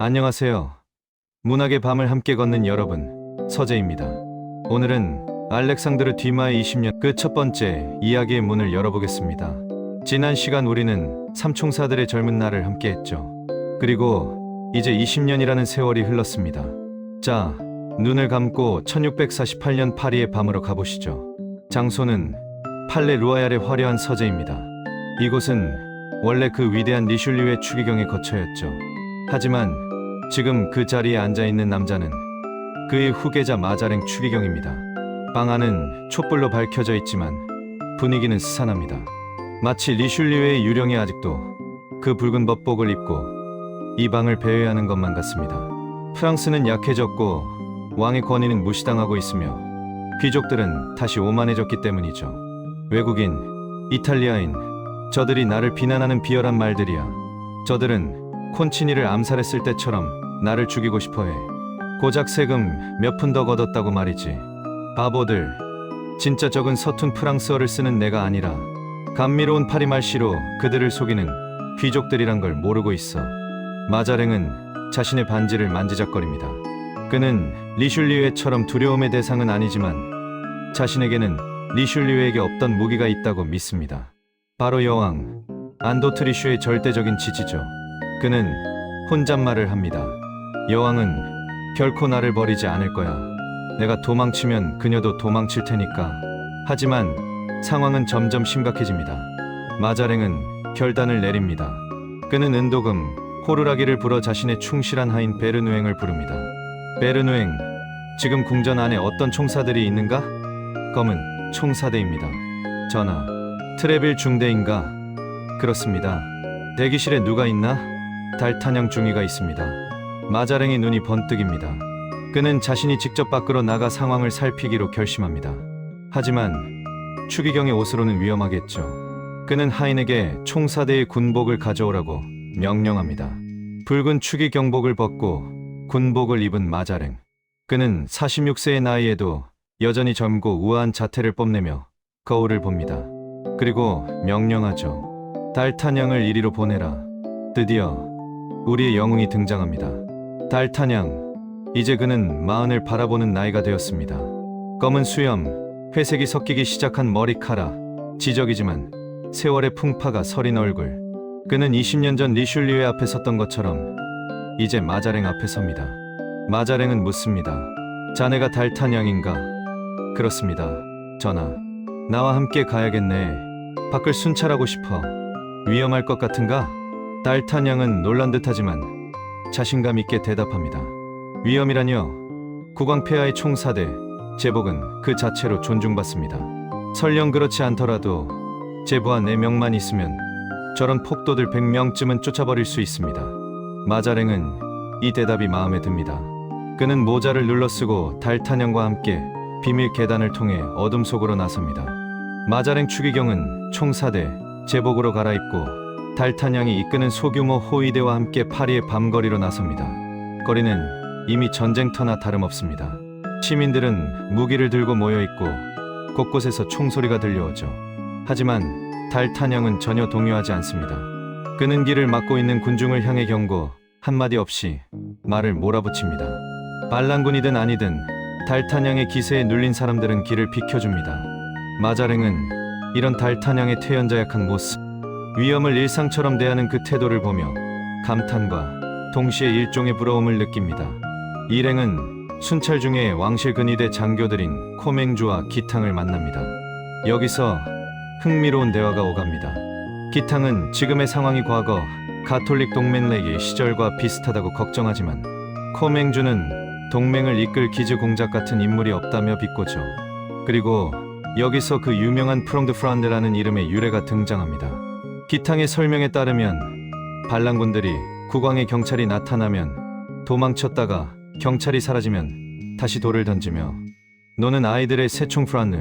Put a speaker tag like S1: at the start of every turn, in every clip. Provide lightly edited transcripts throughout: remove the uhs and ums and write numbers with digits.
S1: 안녕하세요. 문학의 밤을 함께 걷는 여러분, 서재입니다. 오늘은 알렉산드르 듀마의 20년 그 첫 번째 이야기의 문을 열어보겠습니다. 지난 시간 우리는 삼총사들의 젊은 날을 함께 했죠. 그리고 이제 20년이라는 세월이 흘렀습니다. 자, 눈을 감고 1648년 파리의 밤으로 가보시죠. 장소는 팔레 루아얄의 화려한 서재입니다. 이곳은 원래 그 위대한 리슐리우의 추기경의 거처였죠. 하지만 지금 그 자리에 앉아있는 남자는 그의 후계자 마자랭 추기경입니다. 방 안은 촛불로 밝혀져 있지만 분위기는 스산합니다. 마치 리슐리우의 유령이 아직도 그 붉은 법복을 입고 이 방을 배회하는 것만 같습니다. 프랑스는 약해졌고 왕의 권위는 무시당하고 있으며 귀족들은 다시 오만해졌기 때문이죠. 외국인, 이탈리아인, 저들이 나를 비난하는 비열한 말들이야. 저들은 콘치니를 암살했을 때처럼 나를 죽이고 싶어해. 고작 세금 몇 푼 더 걷었다고 말이지. 바보들. 진짜 적은 서툰 프랑스어를 쓰는 내가 아니라 감미로운 파리말씨로 그들을 속이는 귀족들이란 걸 모르고 있어. 마자랭은 자신의 반지를 만지작거립니다. 그는 리슐리우에처럼 두려움의 대상은 아니지만 자신에게는 리슐리우에게 없던 무기가 있다고 믿습니다. 바로 여왕 안도트리슈의 절대적인 지지죠. 그는 혼잣말을 합니다. 여왕은 결코 나를 버리지 않을 거야. 내가 도망치면 그녀도 도망칠 테니까. 하지만 상황은 점점 심각해집니다. 마자랭은 결단을 내립니다. 그는 은도금 호루라기를 불어 자신의 충실한 하인 베르누eng을 부릅니다. 베르누eng, 지금 궁전 안에 어떤 총사들이 있는가? 검은 총사대입니다. 전하, 트레빌 중대인가? 그렇습니다. 대기실에 누가 있나? 달타냥 중위가 있습니다. 마자랭의 눈이 번뜩입니다. 그는 자신이 직접 밖으로 나가 상황을 살피기로 결심합니다. 하지만 추기경의 옷으로는 위험하겠죠. 그는 하인에게 총사대의 군복을 가져오라고 명령합니다. 붉은 추기경복을 벗고 군복을 입은 마자랭. 그는 46세의 나이에도 여전히 젊고 우아한 자태를 뽐내며 거울을 봅니다. 그리고 명령하죠. 달타냥을 이리로 보내라. 드디어 우리의 영웅이 등장합니다. 달타냥. 이제 그는 마흔을 바라보는 나이가 되었습니다. 검은 수염, 회색이 섞이기 시작한 머리카락, 지적이지만 세월의 풍파가 서린 얼굴. 그는 20년 전 리슐리우 앞에 섰던 것처럼 이제 마자랭 앞에 섭니다. 마자랭은 묻습니다. 자네가 달타냥인가? 그렇습니다. 전하. 나와 함께 가야겠네. 밖을 순찰하고 싶어. 위험할 것 같은가? 달타냥은 놀란 듯하지만 자신감 있게 대답합니다. 위험이라뇨? 국왕폐하의 총사대, 제복은 그 자체로 존중받습니다. 설령 그렇지 않더라도 제부와 내 명만 있으면 저런 폭도들 100명쯤은 쫓아버릴 수 있습니다. 마자랭은 이 대답이 마음에 듭니다. 그는 모자를 눌러쓰고 달타냥과 함께 비밀 계단을 통해 어둠 속으로 나섭니다. 마자랭 추기경은 총사대, 제복으로 갈아입고 달타냥이 이끄는 소규모 호위대와 함께 파리의 밤거리로 나섭니다. 거리는 이미 전쟁터나 다름없습니다. 시민들은 무기를 들고 모여있고 곳곳에서 총소리가 들려오죠. 하지만 달타냥은 전혀 동요하지 않습니다. 그는 길을 막고 있는 군중을 향해 경고 한마디 없이 말을 몰아붙입니다. 반란군이든 아니든 달타냥의 기세에 눌린 사람들은 길을 비켜줍니다. 마자랭은 이런 달타냥의 퇴연자약한 모습, 위험을 일상처럼 대하는 그 태도를 보며 감탄과 동시에 일종의 부러움을 느낍니다. 일행은 순찰 중에 왕실 근위대 장교들인 코맹주와 기탕을 만납니다. 여기서 흥미로운 대화가 오갑니다. 기탕은 지금의 상황이 과거 가톨릭 동맹래기 시절과 비슷하다고 걱정하지만 코맹주는 동맹을 이끌 기즈 공작 같은 인물이 없다며 비꼬죠. 그리고 여기서 그 유명한 프롱드 프란드라는 이름의 유래가 등장합니다. 기탕의 설명에 따르면 반란군들이 국왕의 경찰이 나타나면 도망쳤다가 경찰이 사라지면 다시 돌을 던지며 노는 아이들의 새총 프란느,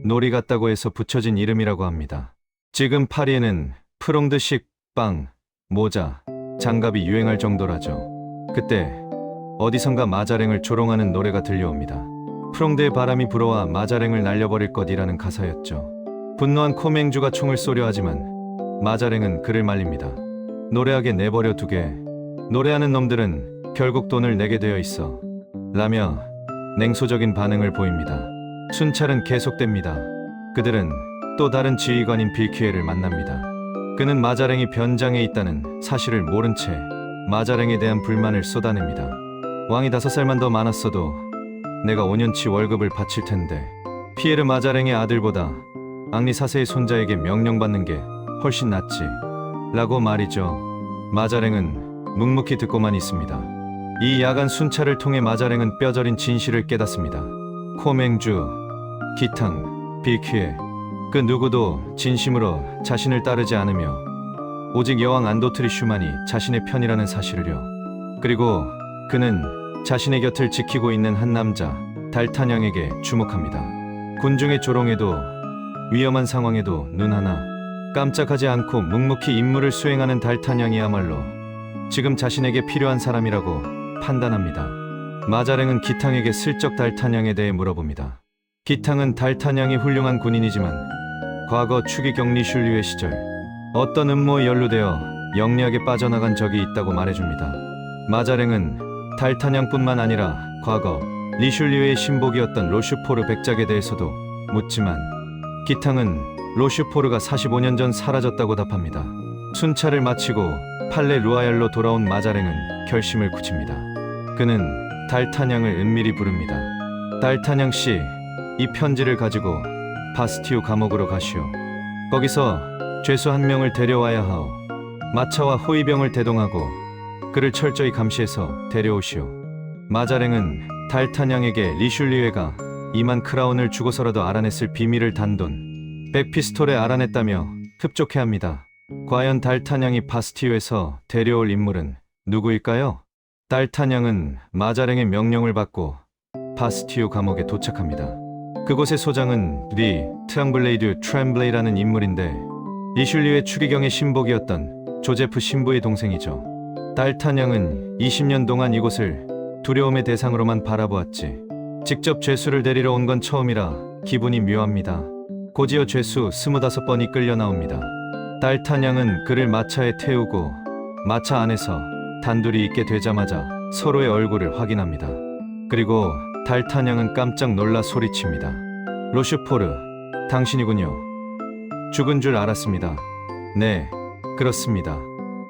S1: 놀이 같다고 해서 붙여진 이름이라고 합니다. 지금 파리에는 프롱드식 빵, 모자, 장갑이 유행할 정도라죠. 그때 어디선가 마자랭을 조롱하는 노래가 들려옵니다. 프롱드의 바람이 불어와 마자랭을 날려버릴 것이라는 가사였죠. 분노한 코맹주가 총을 쏘려 하지만 마자랭은 그를 말립니다. 노래하게 내버려 두게. 노래하는 놈들은 결국 돈을 내게 되어 있어 라며 냉소적인 반응을 보입니다. 순찰은 계속됩니다. 그들은 또 다른 지휘관인 빌키에를 만납니다. 그는 마자랭이 변장에 있다는 사실을 모른 채 마자랭에 대한 불만을 쏟아냅니다. 왕이 5살만 더 많았어도 내가 5년치 월급을 바칠 텐데 피에르 마자랭의 아들보다 앙리 4세의 손자에게 명령받는 게 훨씬 낫지 라고 말이죠. 마자랭은 묵묵히 듣고만 있습니다. 이 야간 순찰을 통해 마자랭은 뼈저린 진실을 깨닫습니다. 코맹주, 기탕, 빌키에 그 누구도 진심으로 자신을 따르지 않으며 오직 여왕 안도트리 슈만이 자신의 편이라는 사실을요. 그리고 그는 자신의 곁을 지키고 있는 한 남자 달타냥에게 주목합니다. 군중의 조롱에도 위험한 상황에도 눈 하나 깜짝하지 않고 묵묵히 임무를 수행하는 달타냥이야말로 지금 자신에게 필요한 사람이라고 판단합니다. 마자랭은 기탕에게 슬쩍 달타냥에 대해 물어봅니다. 기탕은 달타냥이 훌륭한 군인이지만 과거 추기경 리슐리의 시절 어떤 음모에 연루되어 영리하게 빠져나간 적이 있다고 말해줍니다. 마자랭은 달타냥뿐만 아니라 과거 리슐리의 신복이었던 로슈포르 백작에 대해서도 묻지만 기탕은 로슈포르가 45년 전 사라졌다고 답합니다. 순찰을 마치고 팔레 루아얄로 돌아온 마자랭은 결심을 굳힙니다. 그는 달타냥을 은밀히 부릅니다. 달타냥 씨, 이 편지를 가지고 바스티우 감옥으로 가시오. 거기서 죄수 한 명을 데려와야 하오. 마차와 호위병을 대동하고 그를 철저히 감시해서 데려오시오. 마자랭은 달타냥에게 리슐리에가 2만 크라운을 주고서라도 알아냈을 비밀을 단돈 100피스톨에 알아냈다며 흡족해합니다. 과연 달타냥이 바스티유에서 데려올 인물은 누구일까요? 달타냥은 마자랭의 명령을 받고 바스티유 감옥에 도착합니다. 그곳의 소장은 리 트랑블레이드 트램블레이라는 인물인데 리슐리의 추기경의 신복이었던 조제프 신부의 동생이죠. 달타냥은 20년 동안 이곳을 두려움의 대상으로만 바라보았지 직접 죄수를 데리러 온 건 처음이라 기분이 묘합니다. 곧이어 죄수 25번이 끌려 나옵니다. 달타냥은 그를 마차에 태우고 마차 안에서 단둘이 있게 되자마자 서로의 얼굴을 확인합니다. 그리고 달타냥은 깜짝 놀라 소리칩니다. 로슈포르, 당신이군요. 죽은 줄 알았습니다. 네, 그렇습니다.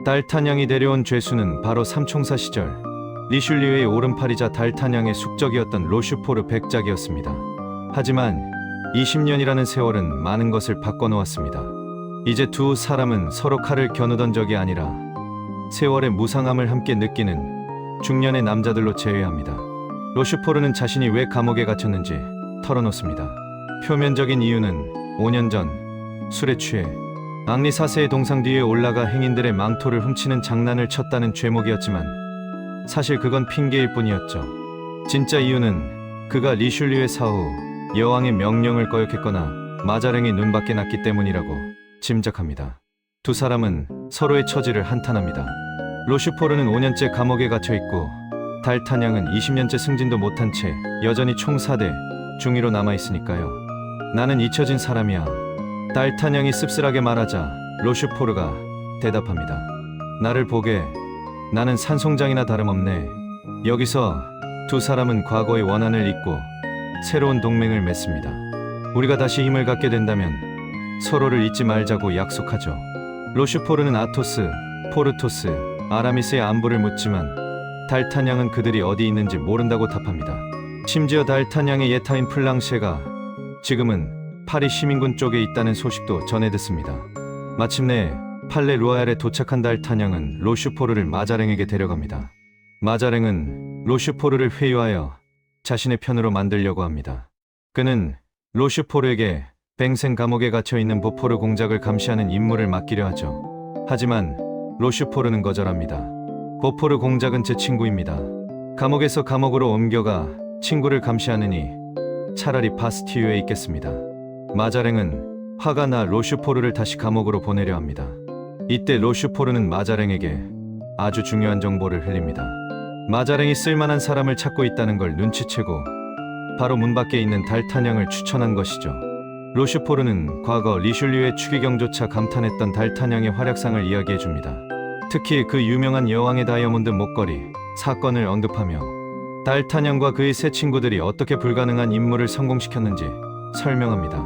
S1: 달타냥이 데려온 죄수는 바로 삼총사 시절 리슐리의 오른팔이자 달타냥의 숙적이었던 로슈포르 백작이었습니다. 하지만 20년이라는 세월은 많은 것을 바꿔놓았습니다. 이제 두 사람은 서로 칼을 겨누던 적이 아니라 세월의 무상함을 함께 느끼는 중년의 남자들로 재회합니다. 로슈포르는 자신이 왜 감옥에 갇혔는지 털어놓습니다. 표면적인 이유는 5년 전 술에 취해 앙리 4세의 동상 뒤에 올라가 행인들의 망토를 훔치는 장난을 쳤다는 죄목이었지만 사실 그건 핑계일 뿐이었죠. 진짜 이유는 그가 리슐리의 사후 여왕의 명령을 거역했거나 마자랭이 눈밖에 났기 때문이라고 짐작합니다. 두 사람은 서로의 처지를 한탄합니다. 로슈포르는 5년째 감옥에 갇혀있고 달타냥은 20년째 승진도 못한 채 여전히 총사대 중위로 남아있으니까요. 나는 잊혀진 사람이야. 달타냥이 씁쓸하게 말하자 로슈포르가 대답합니다. 나를 보게, 나는 산송장이나 다름없네. 여기서 두 사람은 과거의 원한을 잊고 새로운 동맹을 맺습니다. 우리가 다시 힘을 갖게 된다면 서로를 잊지 말자고 약속하죠. 로슈포르는 아토스, 포르토스, 아라미스의 안부를 묻지만 달타냥은 그들이 어디 있는지 모른다고 답합니다. 심지어 달타냥의 예타인 플랑셰가 지금은 파리 시민군 쪽에 있다는 소식도 전해 듣습니다. 마침내 팔레 루아얄에 도착한 달타냥은 로슈포르를 마자랭에게 데려갑니다. 마자랭은 로슈포르를 회유하여 자신의 편으로 만들려고 합니다. 그는 로슈포르에게 뱅생 감옥에 갇혀있는 보포르 공작을 감시하는 임무를 맡기려 하죠. 하지만 로슈포르는 거절합니다. 보포르 공작은 제 친구입니다. 감옥에서 감옥으로 옮겨가 친구를 감시하느니 차라리 바스티유에 있겠습니다. 마자랭은 화가 나 로슈포르를 다시 감옥으로 보내려 합니다. 이때 로슈포르는 마자랭에게 아주 중요한 정보를 흘립니다. 마자랭이 쓸만한 사람을 찾고 있다는 걸 눈치채고 바로 문 밖에 있는 달타냥을 추천한 것이죠. 로슈포르는 과거 리슐리의 추기경조차 감탄했던 달타냥의 활약상을 이야기해줍니다. 특히 그 유명한 여왕의 다이아몬드 목걸이, 사건을 언급하며 달타냥과 그의 세 친구들이 어떻게 불가능한 임무를 성공시켰는지 설명합니다.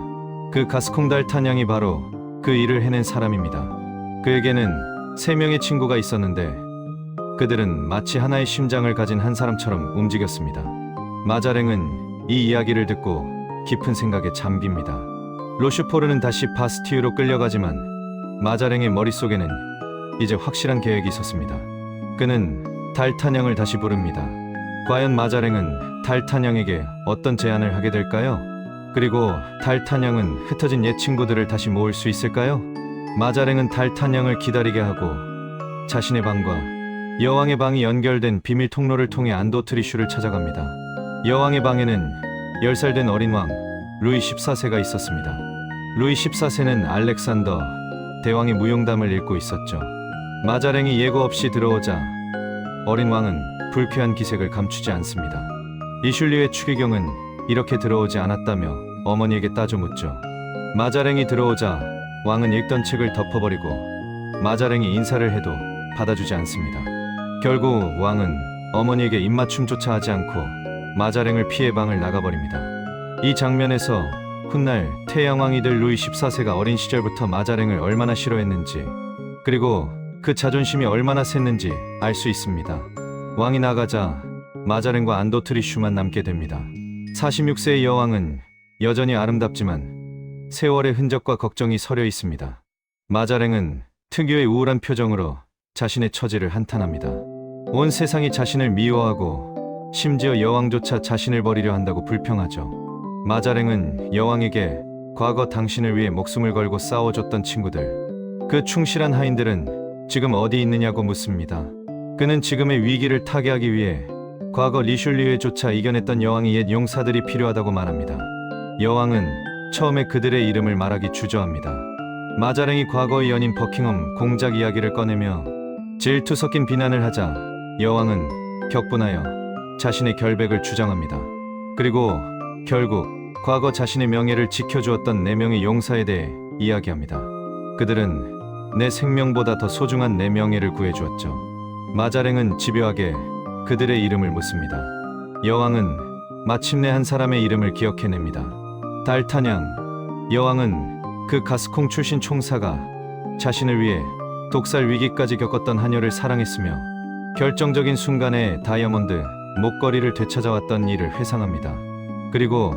S1: 그 가스콩 달타냥이 바로 그 일을 해낸 사람입니다. 그에게는 3명의 친구가 있었는데 그들은 마치 하나의 심장을 가진 한 사람처럼 움직였습니다. 마자랭은 이 이야기를 듣고 깊은 생각에 잠깁니다. 로슈포르는 다시 바스티유로 끌려가지만 마자랭의 머릿속에는 이제 확실한 계획이 있었습니다. 그는 달타냥을 다시 부릅니다. 과연 마자랭은 달타냥에게 어떤 제안을 하게 될까요? 그리고 달타냥은 흩어진 옛 친구들을 다시 모을 수 있을까요? 마자랭은 달타냥을 기다리게 하고 자신의 방과 여왕의 방이 연결된 비밀 통로를 통해 안도트리슈를 찾아갑니다. 여왕의 방에는 10살 된 어린 왕 루이 14세가 있었습니다. 루이 14세는 알렉산더 대왕의 무용담을 읽고 있었죠. 마자랭이 예고 없이 들어오자 어린 왕은 불쾌한 기색을 감추지 않습니다. 리슐리의 추기경은 이렇게 들어오지 않았다며 어머니에게 따져 묻죠. 마자랭이 들어오자 왕은 읽던 책을 덮어버리고 마자랭이 인사를 해도 받아주지 않습니다. 결국 왕은 어머니에게 입맞춤조차 하지 않고 마자랭을 피해 방을 나가버립니다. 이 장면에서 훗날 태양왕이 될 루이 14세가 어린 시절부터 마자랭을 얼마나 싫어했는지 그리고 그 자존심이 얼마나 셌는지 알 수 있습니다. 왕이 나가자 마자랭과 안도트리슈만 남게 됩니다. 46세의 여왕은 여전히 아름답지만 세월의 흔적과 걱정이 서려 있습니다. 마자랭은 특유의 우울한 표정으로 자신의 처지를 한탄합니다. 온 세상이 자신을 미워하고 심지어 여왕조차 자신을 버리려 한다고 불평하죠. 마자랭은 여왕에게 과거 당신을 위해 목숨을 걸고 싸워줬던 친구들, 그 충실한 하인들은 지금 어디 있느냐고 묻습니다. 그는 지금의 위기를 타개하기 위해 과거 리슐리에조차 이겨냈던 여왕의 옛 용사들이 필요하다고 말합니다. 여왕은 처음에 그들의 이름을 말하기 주저합니다. 마자랭이 과거의 연인 버킹엄 공작 이야기를 꺼내며 질투 섞인 비난을 하자 여왕은 격분하여 자신의 결백을 주장합니다. 그리고 결국 과거 자신의 명예를 지켜주었던 4명의 용사에 대해 이야기합니다. 그들은 내 생명보다 더 소중한 내 명예를 구해주었죠. 마자랭은 집요하게 그들의 이름을 묻습니다. 여왕은 마침내 한 사람의 이름을 기억해냅니다. 달타냥. 여왕은 그 가스콩 출신 총사가 자신을 위해 독살 위기까지 겪었던 하녀를 사랑했으며 결정적인 순간에 다이아몬드 목걸이를 되찾아왔던 일을 회상합니다. 그리고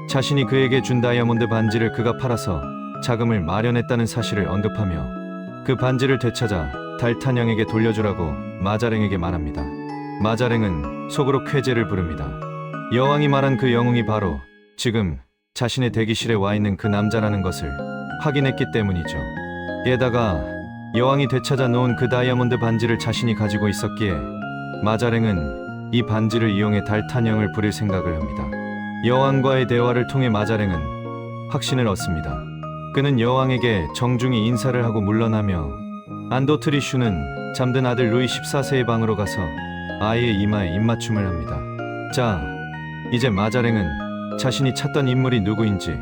S1: 자신이 그에게 준 다이아몬드 반지를 그가 팔아서 자금을 마련했다는 사실을 언급하며 그 반지를 되찾아 달타냥에게 돌려주라고 마자랭에게 말합니다. 마자랭은 속으로 쾌재를 부릅니다. 여왕이 말한 그 영웅이 바로 지금 자신의 대기실에 와 있는 그 남자라는 것을 확인했기 때문이죠. 게다가 여왕이 되찾아 놓은 그 다이아몬드 반지를 자신이 가지고 있었기에 마자랭은 이 반지를 이용해 달타냥을 부릴 생각을 합니다. 여왕과의 대화를 통해 마자랭은 확신을 얻습니다. 그는 여왕에게 정중히 인사를 하고 물러나며 안도트리슈는 잠든 아들 루이 14세의 방으로 가서 아이의 이마에 입맞춤을 합니다. 자, 이제 마자랭은 자신이 찾던 인물이 누구인지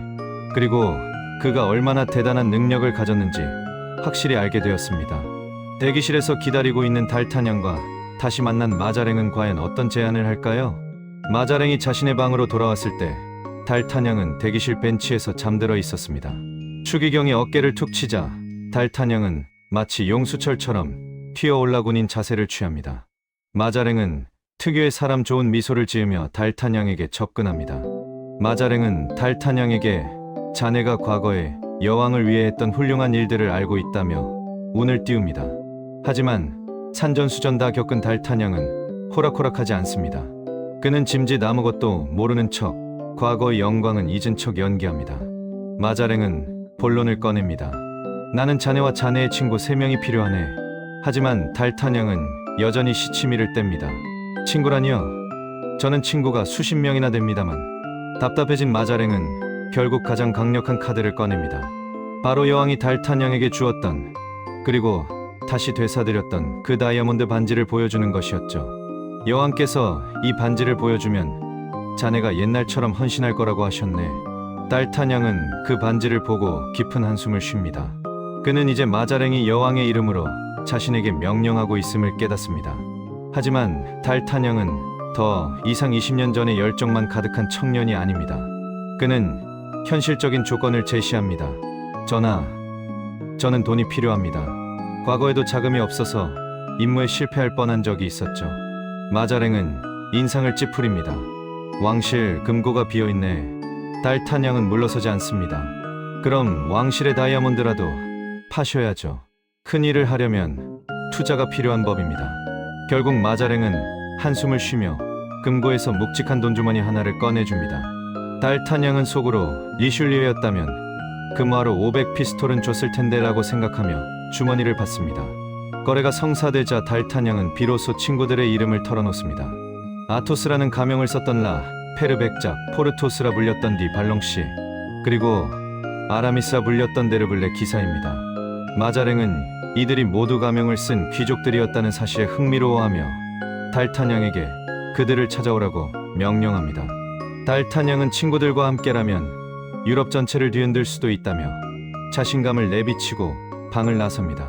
S1: 그리고 그가 얼마나 대단한 능력을 가졌는지 확실히 알게 되었습니다. 대기실에서 기다리고 있는 달타냥과 다시 만난 마자랭은 과연 어떤 제안을 할까요? 마자랭이 자신의 방으로 돌아왔을 때 달타냥은 대기실 벤치에서 잠들어 있었습니다. 추기경이 어깨를 툭 치자 달타냥은 마치 용수철처럼 튀어올라군인 자세를 취합니다. 마자랭은 특유의 사람 좋은 미소를 지으며 달타냥에게 접근합니다. 마자랭은 달타냥에게 자네가 과거에 여왕을 위해 했던 훌륭한 일들을 알고 있다며 운을 띄웁니다. 하지만 산전수전 다 겪은 달타냥은 호락호락하지 않습니다. 그는 짐짓 아무것도 모르는 척 과거의 영광은 잊은 척 연기합니다. 마자랭은 본론을 꺼냅니다. 나는 자네와 자네의 친구 3명이 필요하네. 하지만 달타냥은 여전히 시치미를 뗍니다. 친구라니요? 저는 친구가 수십 명이나 됩니다만. 답답해진 마자랭은 결국 가장 강력한 카드를 꺼냅니다. 바로 여왕이 달타냥에게 주었던 그리고 다시 되사들였던 그 다이아몬드 반지를 보여주는 것이었죠. 여왕께서 이 반지를 보여주면 자네가 옛날처럼 헌신할 거라고 하셨네. 달타냥은 그 반지를 보고 깊은 한숨을 쉽니다. 그는 이제 마자랭이 여왕의 이름으로 자신에게 명령하고 있음을 깨닫습니다. 하지만 달타냥은 더 이상 20년 전의 열정만 가득한 청년이 아닙니다. 그는 현실적인 조건을 제시합니다. 저는 돈이 필요합니다. 과거에도 자금이 없어서 임무에 실패할 뻔한 적이 있었죠. 마자랭은 인상을 찌푸립니다. 왕실 금고가 비어있네. 달타냥은 물러서지 않습니다. 그럼 왕실의 다이아몬드라도 파셔야죠. 큰 일을 하려면 투자가 필요한 법입니다. 결국 마자랭은 한숨을 쉬며 금고에서 묵직한 돈주머니 하나를 꺼내줍니다. 달타냥은 속으로 리슐리에였다면 금화로 500피스톨은 줬을 텐데 라고 생각하며 주머니를 받습니다. 거래가 성사되자 달타냥은 비로소 친구들의 이름을 털어놓습니다. 아토스라는 가명을 썼던 라, 페르백작, 포르토스라 불렸던 디 발롱씨, 그리고 아라미스라 불렸던 데르블레 기사입니다. 마자랭은 이들이 모두 가명을 쓴 귀족들이었다는 사실에 흥미로워하며 달타냥에게 그들을 찾아오라고 명령합니다. 달타냥은 친구들과 함께라면 유럽 전체를 뒤흔들 수도 있다며 자신감을 내비치고 방을 나섭니다.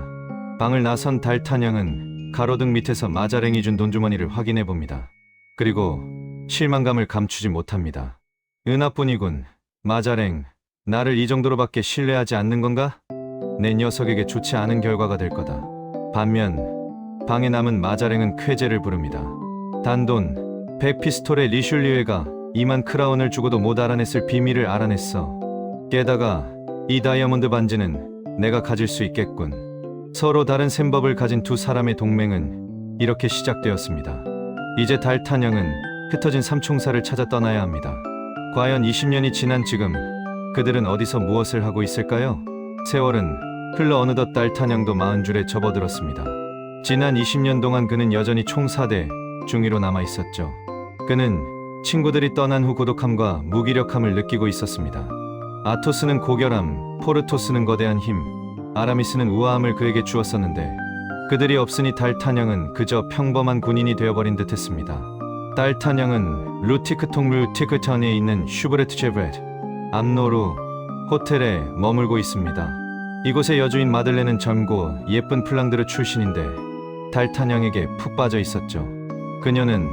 S1: 방을 나선 달타냥은 가로등 밑에서 마자랭이 준 돈주머니를 확인해 봅니다. 그리고 실망감을 감추지 못합니다. 은하뿐이군. 마자랭, 나를 이 정도로밖에 신뢰하지 않는 건가? 내 녀석에게 좋지 않은 결과가 될 거다. 반면 방에 남은 마자랭은 쾌재를 부릅니다. 단돈 100피스톨의 리슐리에가 2만 크라운을 주고도 못 알아냈을 비밀을 알아냈어. 게다가 이 다이아몬드 반지는 내가 가질 수 있겠군. 서로 다른 셈법을 가진 두 사람의 동맹은 이렇게 시작되었습니다. 이제 달타냥은 흩어진 삼총사를 찾아 떠나야 합니다. 과연 20년이 지난 지금 그들은 어디서 무엇을 하고 있을까요? 세월은 흘러 어느덧 달타냥도 40줄에 접어들었습니다. 지난 20년 동안 그는 여전히 총사대 중위로 남아 있었죠. 그는 친구들이 떠난 후 고독함과 무기력함을 느끼고 있었습니다. 아토스는 고결함, 포르토스는 거대한 힘, 아라미스는 우아함을 그에게 주었었는데 그들이 없으니 달타냥은 그저 평범한 군인이 되어버린 듯 했습니다. 달타냥은 루티크통루티크턴에 있는 슈브레트제브렛 암노루 호텔에 머물고 있습니다. 이곳의 여주인 마들렌은 젊고 예쁜 플랑드르 출신인데 달타냥에게 푹 빠져 있었죠. 그녀는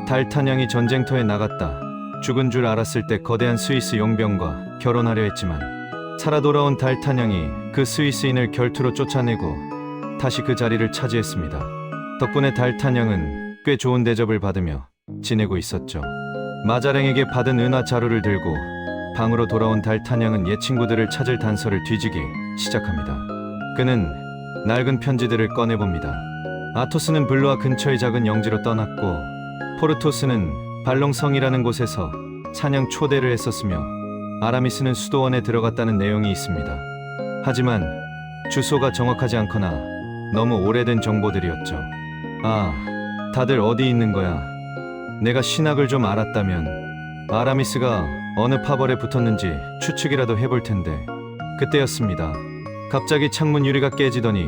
S1: 달타냥이 전쟁터에 나갔다 죽은 줄 알았을 때 거대한 스위스 용병과 결혼하려 했지만 살아 돌아온 달타냥이 그 스위스인을 결투로 쫓아내고 다시 그 자리를 차지했습니다. 덕분에 달타냥은 꽤 좋은 대접을 받으며 지내고 있었죠. 마자랭에게 받은 은하 자루를 들고 방으로 돌아온 달타냥은 옛 친구들을 찾을 단서를 뒤지기 시작합니다. 그는 낡은 편지들을 꺼내봅니다. 아토스는 블루아 근처의 작은 영지로 떠났고 포르토스는 발롱성이라는 곳에서 사냥 초대를 했었으며 아라미스는 수도원에 들어갔다는 내용이 있습니다. 하지만 주소가 정확하지 않거나 너무 오래된 정보들이었죠. 아, 다들 어디 있는 거야? 내가 신학을 좀 알았다면 아라미스가 어느 파벌에 붙었는지 추측이라도 해볼 텐데. 그때였습니다. 갑자기 창문 유리가 깨지더니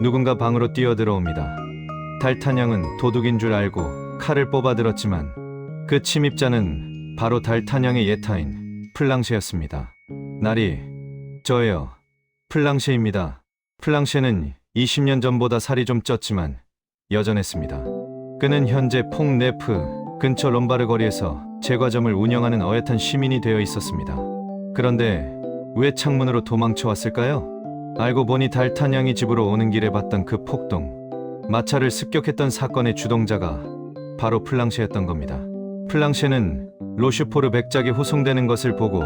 S1: 누군가 방으로 뛰어들어옵니다. 달타냥은 도둑인 줄 알고 칼을 뽑아들었지만 그 침입자는 바로 달타냥의 예타인 플랑쉐였습니다. 나리, 저예요. 플랑쉐입니다. 플랑쉐는 20년 전보다 살이 좀 쪘지만 여전했습니다. 그는 현재 퐁네프 근처 롬바르 거리에서 제과점을 운영하는 어엿한 시민이 되어 있었습니다. 그런데 왜 창문으로 도망쳐 왔을까요? 알고 보니 달타냥이 집으로 오는 길에 봤던 그 폭동, 마차를 습격했던 사건의 주동자가 바로 플랑쉐였던 겁니다. 플랑쉐는 로슈포르 백작이 호송되는 것을 보고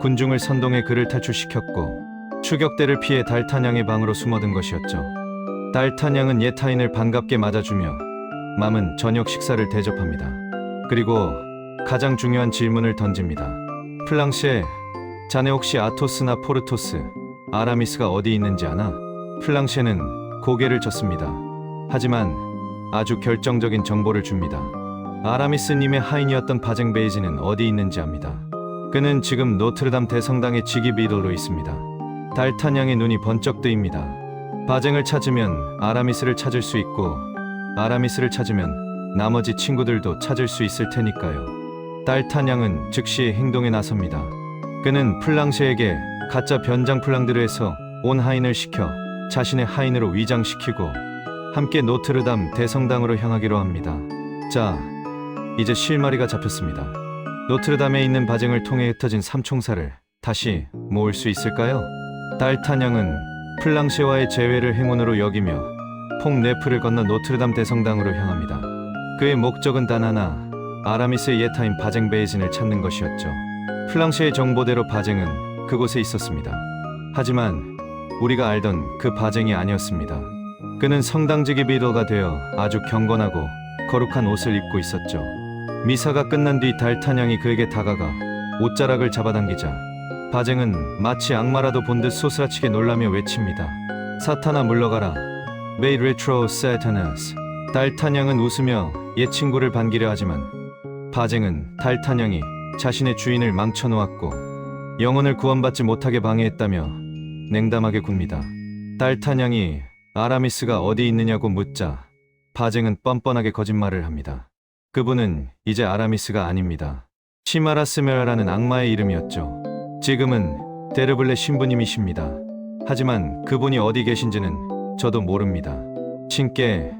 S1: 군중을 선동해 그를 탈출시켰고 추격대를 피해 달타냥의 방으로 숨어든 것이었죠. 달타냥은 예타인을 반갑게 맞아주며 맘은 저녁 식사를 대접합니다. 그리고 가장 중요한 질문을 던집니다. 플랑쉐, 자네 혹시 아토스나 포르토스, 아라미스가 어디 있는지 아나? 플랑쉐는 고개를 젓습니다. 하지만 아주 결정적인 정보를 줍니다. 아라미스님의 하인이었던 바쟁 베이지는 어디 있는지 압니다. 그는 지금 노트르담 대성당의 직위 비도로 있습니다. 달타냥의 눈이 번쩍 뜨입니다. 바쟁을 찾으면 아라미스를 찾을 수 있고 아라미스를 찾으면 나머지 친구들도 찾을 수 있을 테니까요. 달타냥은 즉시 행동에 나섭니다. 그는 플랑쉐에게 가짜 변장 플랑드르에서 온 하인을 시켜 자신의 하인으로 위장시키고 함께 노트르담 대성당으로 향하기로 합니다. 자, 이제 실마리가 잡혔습니다. 노트르담에 있는 바쟁을 통해 흩어진 삼총사를 다시 모을 수 있을까요? 달타냥은 플랑셰와의 재회를 행운으로 여기며 퐁네프를 건너 노트르담 대성당으로 향합니다. 그의 목적은 단 하나, 아라미스의 예타인 바쟁 베이진을 찾는 것이었죠. 플랑셰의 정보대로 바쟁은 그곳에 있었습니다. 하지만 우리가 알던 그 바쟁이 아니었습니다. 그는 성당직의 리더가 되어 아주 경건하고 거룩한 옷을 입고 있었죠. 미사가 끝난 뒤 달타냥이 그에게 다가가 옷자락을 잡아당기자 바쟁은 마치 악마라도 본 듯 소스라치게 놀라며 외칩니다. 사탄아 물러가라. May retro Satanas. 달타냥은 웃으며 옛 친구를 반기려 하지만 바쟁은 달타냥이 자신의 주인을 망쳐놓았고 영혼을 구원받지 못하게 방해했다며 냉담하게 굽니다. 달타냥이 아라미스가 어디 있느냐고 묻자 바쟁은 뻔뻔하게 거짓말을 합니다. 그분은 이제 아라미스가 아닙니다. 시마라스메라라는 악마의 이름이었죠. 지금은 데르블레 신부님이십니다. 하지만 그분이 어디 계신지는 저도 모릅니다. 신께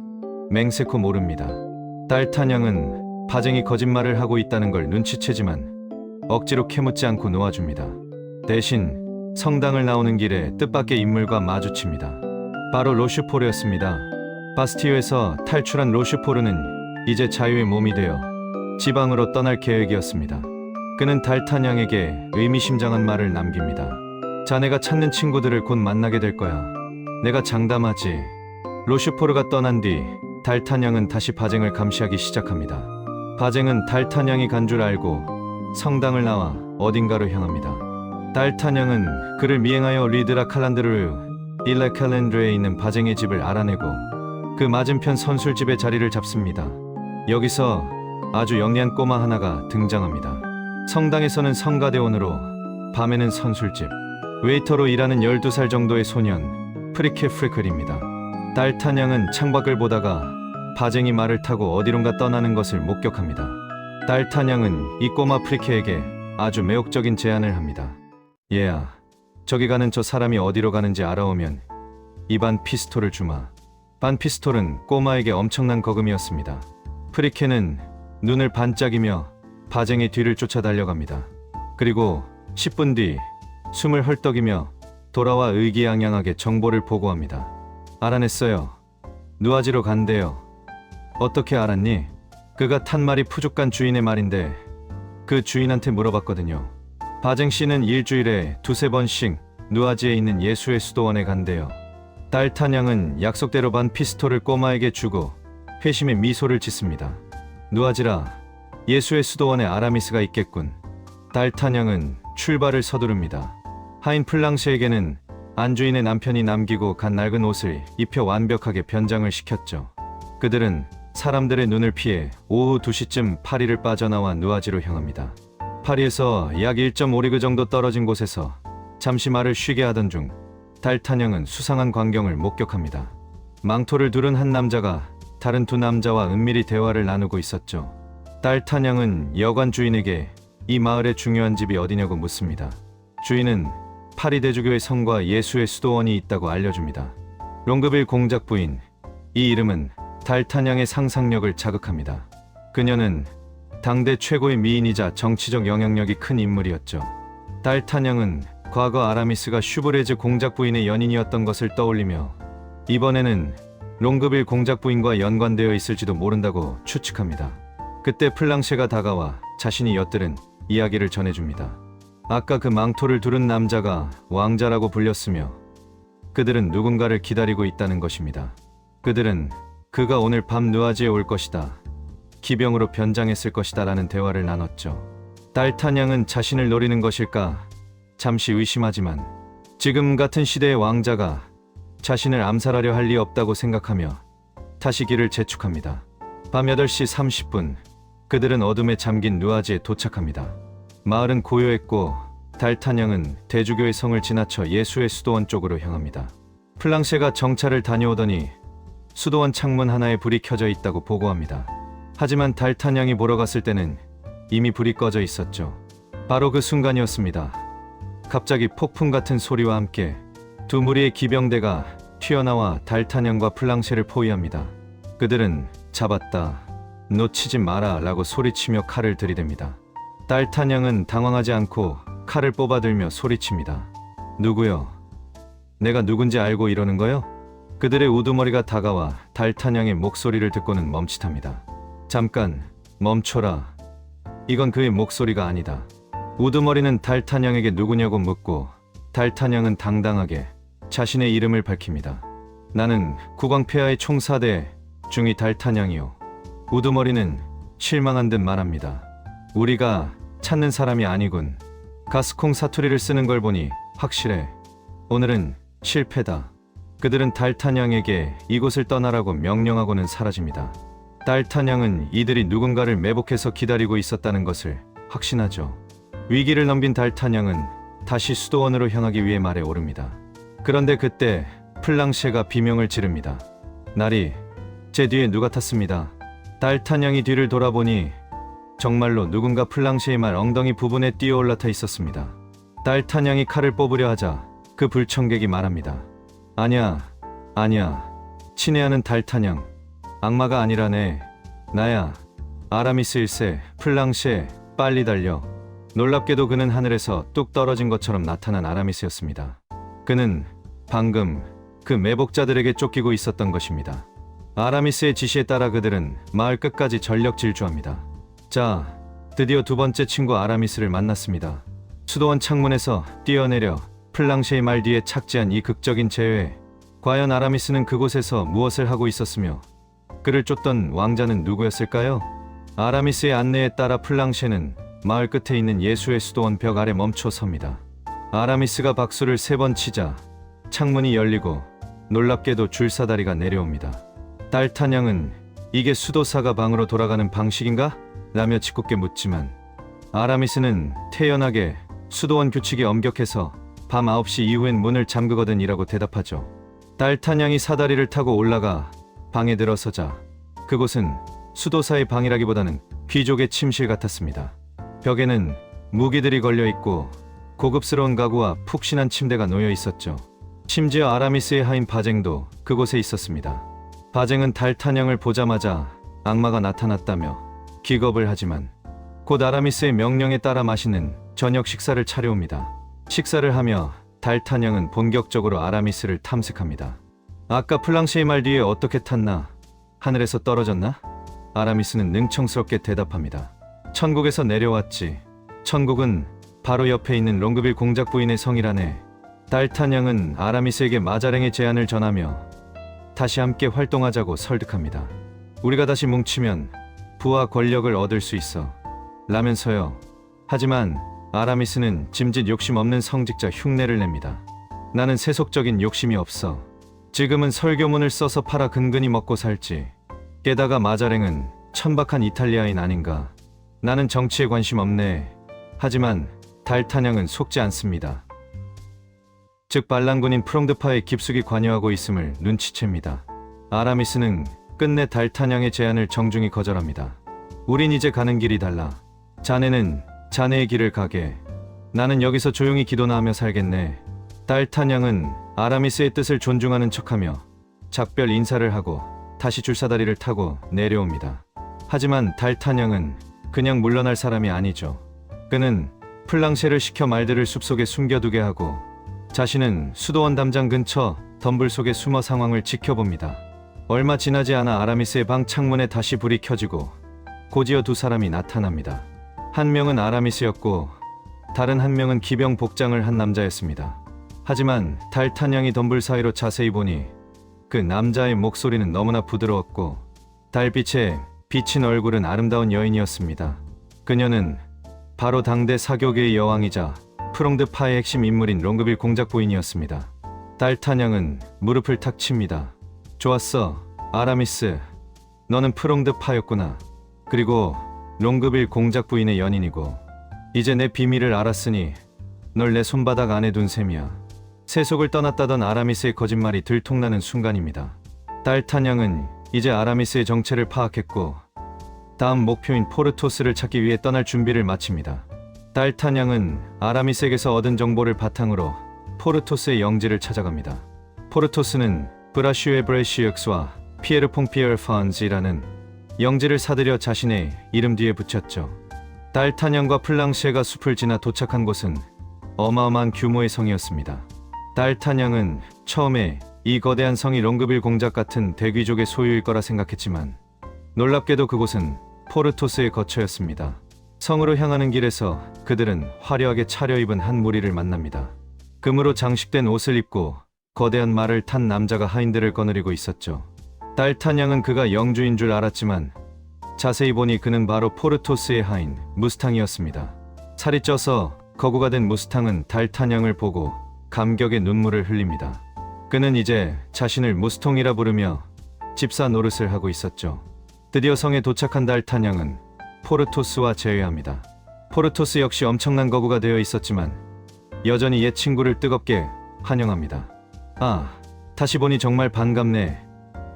S1: 맹세코 모릅니다. 달타냥은 바쟁이 거짓말을 하고 있다는 걸 눈치채지만 억지로 캐묻지 않고 놓아줍니다. 대신 성당을 나오는 길에 뜻밖의 인물과 마주칩니다. 바로 로슈포르였습니다. 바스티유에서 탈출한 로슈포르는 이제 자유의 몸이 되어 지방으로 떠날 계획이었습니다. 그는 달타냥에게 의미심장한 말을 남깁니다. 자네가 찾는 친구들을 곧 만나게 될 거야. 내가 장담하지. 로슈포르가 떠난 뒤 달타냥은 다시 바쟁을 감시하기 시작합니다. 바쟁은 달타냥이 간 줄 알고 성당을 나와 어딘가로 향합니다. 달타냥은 그를 미행하여 리드라 칼란드르 일레 칼렌드르에 있는 바쟁의 집을 알아내고 그 맞은편 선술집에 자리를 잡습니다. 여기서 아주 영리한 꼬마 하나가 등장합니다. 성당에서는 성가대원으로, 밤에는 선술집, 웨이터로 일하는 12살 정도의 소년 프리케 프리클입니다. 달타냥은 창밖을 보다가 바쟁이 말을 타고 어디론가 떠나는 것을 목격합니다. 달타냥은 이 꼬마 프리케에게 아주 매혹적인 제안을 합니다. 얘야, 저기 가는 저 사람이 어디로 가는지 알아오면 이 반 피스톨을 주마. 반 피스톨은 꼬마에게 엄청난 거금이었습니다. 프리케는 눈을 반짝이며 바쟁의 뒤를 쫓아 달려갑니다. 그리고 10분 뒤 숨을 헐떡이며 돌아와 의기양양하게 정보를 보고합니다. 알아냈어요. 누아지로 간대요. 어떻게 알았니? 그가 탄 말이 푸죽간 주인의 말인데 그 주인한테 물어봤거든요. 바쟁 씨는 일주일에 2~3번씩 누아지에 있는 예수의 수도원에 간대요. 달타냥은 약속대로 반 피스톨을 꼬마에게 주고 회심의 미소를 짓습니다. 누아지라, 예수의 수도원에 아라미스가 있겠군. 달타냥은 출발을 서두릅니다. 하인 플랑시에게는 안주인의 남편이 남기고 간 낡은 옷을 입혀 완벽하게 변장을 시켰죠. 그들은 사람들의 눈을 피해 오후 2시쯤 파리를 빠져나와 누아지로 향합니다. 파리에서 약 1.5리그 정도 떨어진 곳에서 잠시 말을 쉬게 하던 중 달타냥은 수상한 광경을 목격합니다. 망토를 두른 한 남자가 다른 두 남자와 은밀히 대화를 나누고 있었죠. 달타냥은 여관 주인에게 이 마을의 중요한 집이 어디냐고 묻습니다. 주인은 파리 대주교의 성과 예수의 수도원이 있다고 알려줍니다. 롱그빌 공작 부인, 이 이름은 달타냥의 상상력을 자극합니다. 그녀는 당대 최고의 미인이자 정치적 영향력이 큰 인물이었죠. 달타냥은 과거 아라미스가 슈브레즈 공작 부인의 연인이었던 것을 떠올리며 이번에는 롱그빌 공작 부인과 연관되어 있을지도 모른다고 추측합니다. 그때 플랑셰가 다가와 자신이 엿들은 이야기를 전해줍니다. 아까 그 망토를 두른 남자가 왕자라고 불렸으며 그들은 누군가를 기다리고 있다는 것입니다. 그들은 그가 오늘 밤 누아지에 올 것이다. 기병으로 변장했을 것이다 라는 대화를 나눴죠. 달타냥은 자신을 노리는 것일까 잠시 의심하지만 지금 같은 시대의 왕자가 자신을 암살하려 할 리 없다고 생각하며 다시 길을 재촉합니다. 밤 8시 30분 그들은 어둠에 잠긴 누아지에 도착합니다. 마을은 고요했고 달타냥은 대주교의 성을 지나쳐 예수의 수도원 쪽으로 향합니다. 플랑셰가 정찰을 다녀오더니 수도원 창문 하나에 불이 켜져 있다고 보고합니다. 하지만 달타냥이 보러 갔을 때는 이미 불이 꺼져 있었죠. 바로 그 순간이었습니다. 갑자기 폭풍 같은 소리와 함께 두 무리의 기병대가 튀어나와 달타냥과 플랑셰를 포위합니다. 그들은 잡았다, 놓치지 마라 라고 소리치며 칼을 들이댑니다. 달타냥은 당황하지 않고 칼을 뽑아들며 소리칩니다. 누구요? 내가 누군지 알고 이러는 거요? 그들의 우두머리가 다가와 달타냥의 목소리를 듣고는 멈칫합니다. 잠깐, 멈춰라. 이건 그의 목소리가 아니다. 우두머리는 달타냥에게 누구냐고 묻고 달타냥은 당당하게 자신의 이름을 밝힙니다. 나는 국왕폐하의 총사대 중위 달타냥이요. 우두머리는 실망한 듯 말합니다. 우리가 찾는 사람이 아니군. 가스콩 사투리를 쓰는 걸 보니 확실해. 오늘은 실패다. 그들은 달타냥에게 이곳을 떠나라고 명령하고는 사라집니다. 달타냥은 이들이 누군가를 매복해서 기다리고 있었다는 것을 확신하죠. 위기를 넘긴 달타냥은 다시 수도원으로 향하기 위해 말에 오릅니다. 그런데 그때 플랑셰가 비명을 지릅니다. 나리, 제 뒤에 누가 탔습니다. 달타냥이 뒤를 돌아보니 정말로 누군가 플랑셰의 말 엉덩이 부분에 뛰어 올라타 있었습니다. 달타냥이 칼을 뽑으려 하자 그 불청객이 말합니다. 아냐, 친애하는 달타냥. 악마가 아니라네. 나야, 아라미스 1세, 플랑셰, 빨리 달려. 놀랍게도 그는 하늘에서 뚝 떨어진 것처럼 나타난 아라미스였습니다. 그는 방금 그 매복자들에게 쫓기고 있었던 것입니다. 아라미스의 지시에 따라 그들은 마을 끝까지 전력 질주합니다. 자, 드디어 두 번째 친구 아라미스를 만났습니다. 수도원 창문에서 뛰어내려 플랑셰의 말 뒤에 착지한 이 극적인 재회. 과연 아라미스는 그곳에서 무엇을 하고 있었으며 그를 쫓던 왕자는 누구였을까요? 아라미스의 안내에 따라 플랑셰는 마을 끝에 있는 예수의 수도원 벽 아래 멈춰 섭니다. 아라미스가 박수를 3번 치자 창문이 열리고 놀랍게도 줄사다리가 내려옵니다. 달타냥은 이게 수도사가 방으로 돌아가는 방식인가? 라며 짓궂게 묻지만 아라미스는 태연하게 수도원 규칙이 엄격해서 밤 9시 이후엔 문을 잠그거든 이라고 대답하죠. 달타냥이 사다리를 타고 올라가 방에 들어서자 그곳은 수도사의 방이라기보다는 귀족의 침실 같았습니다. 벽에는 무기들이 걸려 있고 고급스러운 가구와 푹신한 침대가 놓여 있었죠. 심지어 아라미스의 하인 바쟁도 그곳에 있었습니다. 바쟁은 달타냥을 보자마자 악마가 나타났다며 기겁을 하지만 곧 아라미스의 명령에 따라 맛있는 저녁 식사를 차려옵니다. 식사를 하며 달타냥은 본격적으로 아라미스를 탐색합니다. 아까 플랑셰의 말 뒤에 어떻게 탔나? 하늘에서 떨어졌나? 아라미스는 능청스럽게 대답합니다. 천국에서 내려왔지. 천국은 바로 옆에 있는 롱그빌 공작 부인의 성이라네. 달타냥은 아라미스에게 마자랭의 제안을 전하며 다시 함께 활동하자고 설득합니다. 우리가 다시 뭉치면 부와 권력을 얻을 수 있어. 라면서요. 하지만 아라미스는 짐짓 욕심 없는 성직자 흉내를 냅니다. 나는 세속적인 욕심이 없어. 지금은 설교문을 써서 팔아 근근히 먹고 살지. 게다가 마자랭은 천박한 이탈리아인 아닌가. 나는 정치에 관심 없네. 하지만 달타냥은 속지 않습니다. 즉 반란군인 프롱드파에 깊숙이 관여하고 있음을 눈치챕니다. 아라미스는 끝내 달타냥의 제안을 정중히 거절합니다. 우린 이제 가는 길이 달라. 자네는 자네의 길을 가게. 나는 여기서 조용히 기도나 하며 살겠네. 달타냥은 아라미스의 뜻을 존중하는 척하며 작별 인사를 하고 다시 줄사다리를 타고 내려옵니다. 하지만 달타냥은 그냥 물러날 사람이 아니죠. 그는 플랑셰를 시켜 말들을 숲속에 숨겨두게 하고 자신은 수도원 담장 근처 덤불 속에 숨어 상황을 지켜봅니다. 얼마 지나지 않아 아라미스의 방 창문에 다시 불이 켜지고 곧이어 두 사람이 나타납니다. 한 명은 아라미스였고 다른 한 명은 기병 복장을 한 남자였습니다. 하지만 달타냥이 덤불 사이로 자세히 보니 그 남자의 목소리는 너무나 부드러웠고 달빛에 비친 얼굴은 아름다운 여인이었습니다. 그녀는 바로 당대 사교계의 여왕이자 프롱드파의 핵심 인물인 롱그빌 공작 부인이었습니다. 달타냥은 무릎을 탁 칩니다. 좋았어, 아라미스. 너는 프롱드파였구나. 그리고 롱그빌 공작 부인의 연인이고 이제 내 비밀을 알았으니 널 내 손바닥 안에 둔 셈이야. 세속을 떠났다던 아라미스의 거짓말이 들통나는 순간입니다. 달타냥은 이제 아라미스의 정체를 파악했고 다음 목표인 포르토스를 찾기 위해 떠날 준비를 마칩니다. 달타냥은 아라미스에게서 얻은 정보를 바탕으로 포르토스의 영지를 찾아갑니다. 포르토스는 브라슈에 브레시역스와 피에르 퐁피에르 판즈라는 영지를 사들여 자신의 이름 뒤에 붙였죠. 달타냥과 플랑시에가 숲을 지나 도착한 곳은 어마어마한 규모의 성이었습니다. 달타냥은 처음에 이 거대한 성이 롱그빌 공작 같은 대귀족의 소유일 거라 생각했지만 놀랍게도 그곳은 포르토스의 거처였습니다. 성으로 향하는 길에서 그들은 화려하게 차려입은 한 무리를 만납니다. 금으로 장식된 옷을 입고 거대한 말을 탄 남자가 하인들을 거느리고 있었죠. 달타냥은 그가 영주인 줄 알았지만 자세히 보니 그는 바로 포르토스의 하인 무스탕이었습니다. 살이 쪄서 거구가 된 무스탕은 달타냥을 보고 감격의 눈물을 흘립니다. 그는 이제 자신을 무스통이라 부르며 집사 노릇을 하고 있었죠. 드디어 성에 도착한 달타냥은 포르토스와 재회합니다. 포르토스 역시 엄청난 거구가 되어 있었지만 여전히 옛 친구를 뜨겁게 환영합니다. 아, 다시 보니 정말 반갑네.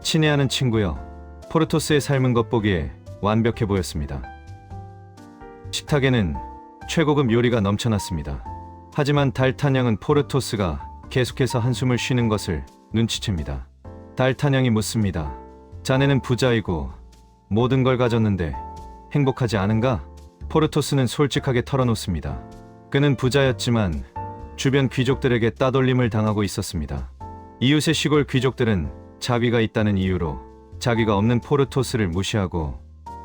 S1: 친애하는 친구여. 포르토스의 삶은 겉보기에 완벽해 보였습니다. 식탁에는 최고급 요리가 넘쳐났습니다. 하지만 달타냥은 포르토스가 계속해서 한숨을 쉬는 것을 눈치챕니다. 달타냥이 묻습니다. 자네는 부자이고 모든 걸 가졌는데 행복하지 않은가? 포르토스는 솔직하게 털어놓습니다. 그는 부자였지만 주변 귀족들에게 따돌림을 당하고 있었습니다. 이웃의 시골 귀족들은 자비가 있다는 이유로 자기가 없는 포르토스를 무시하고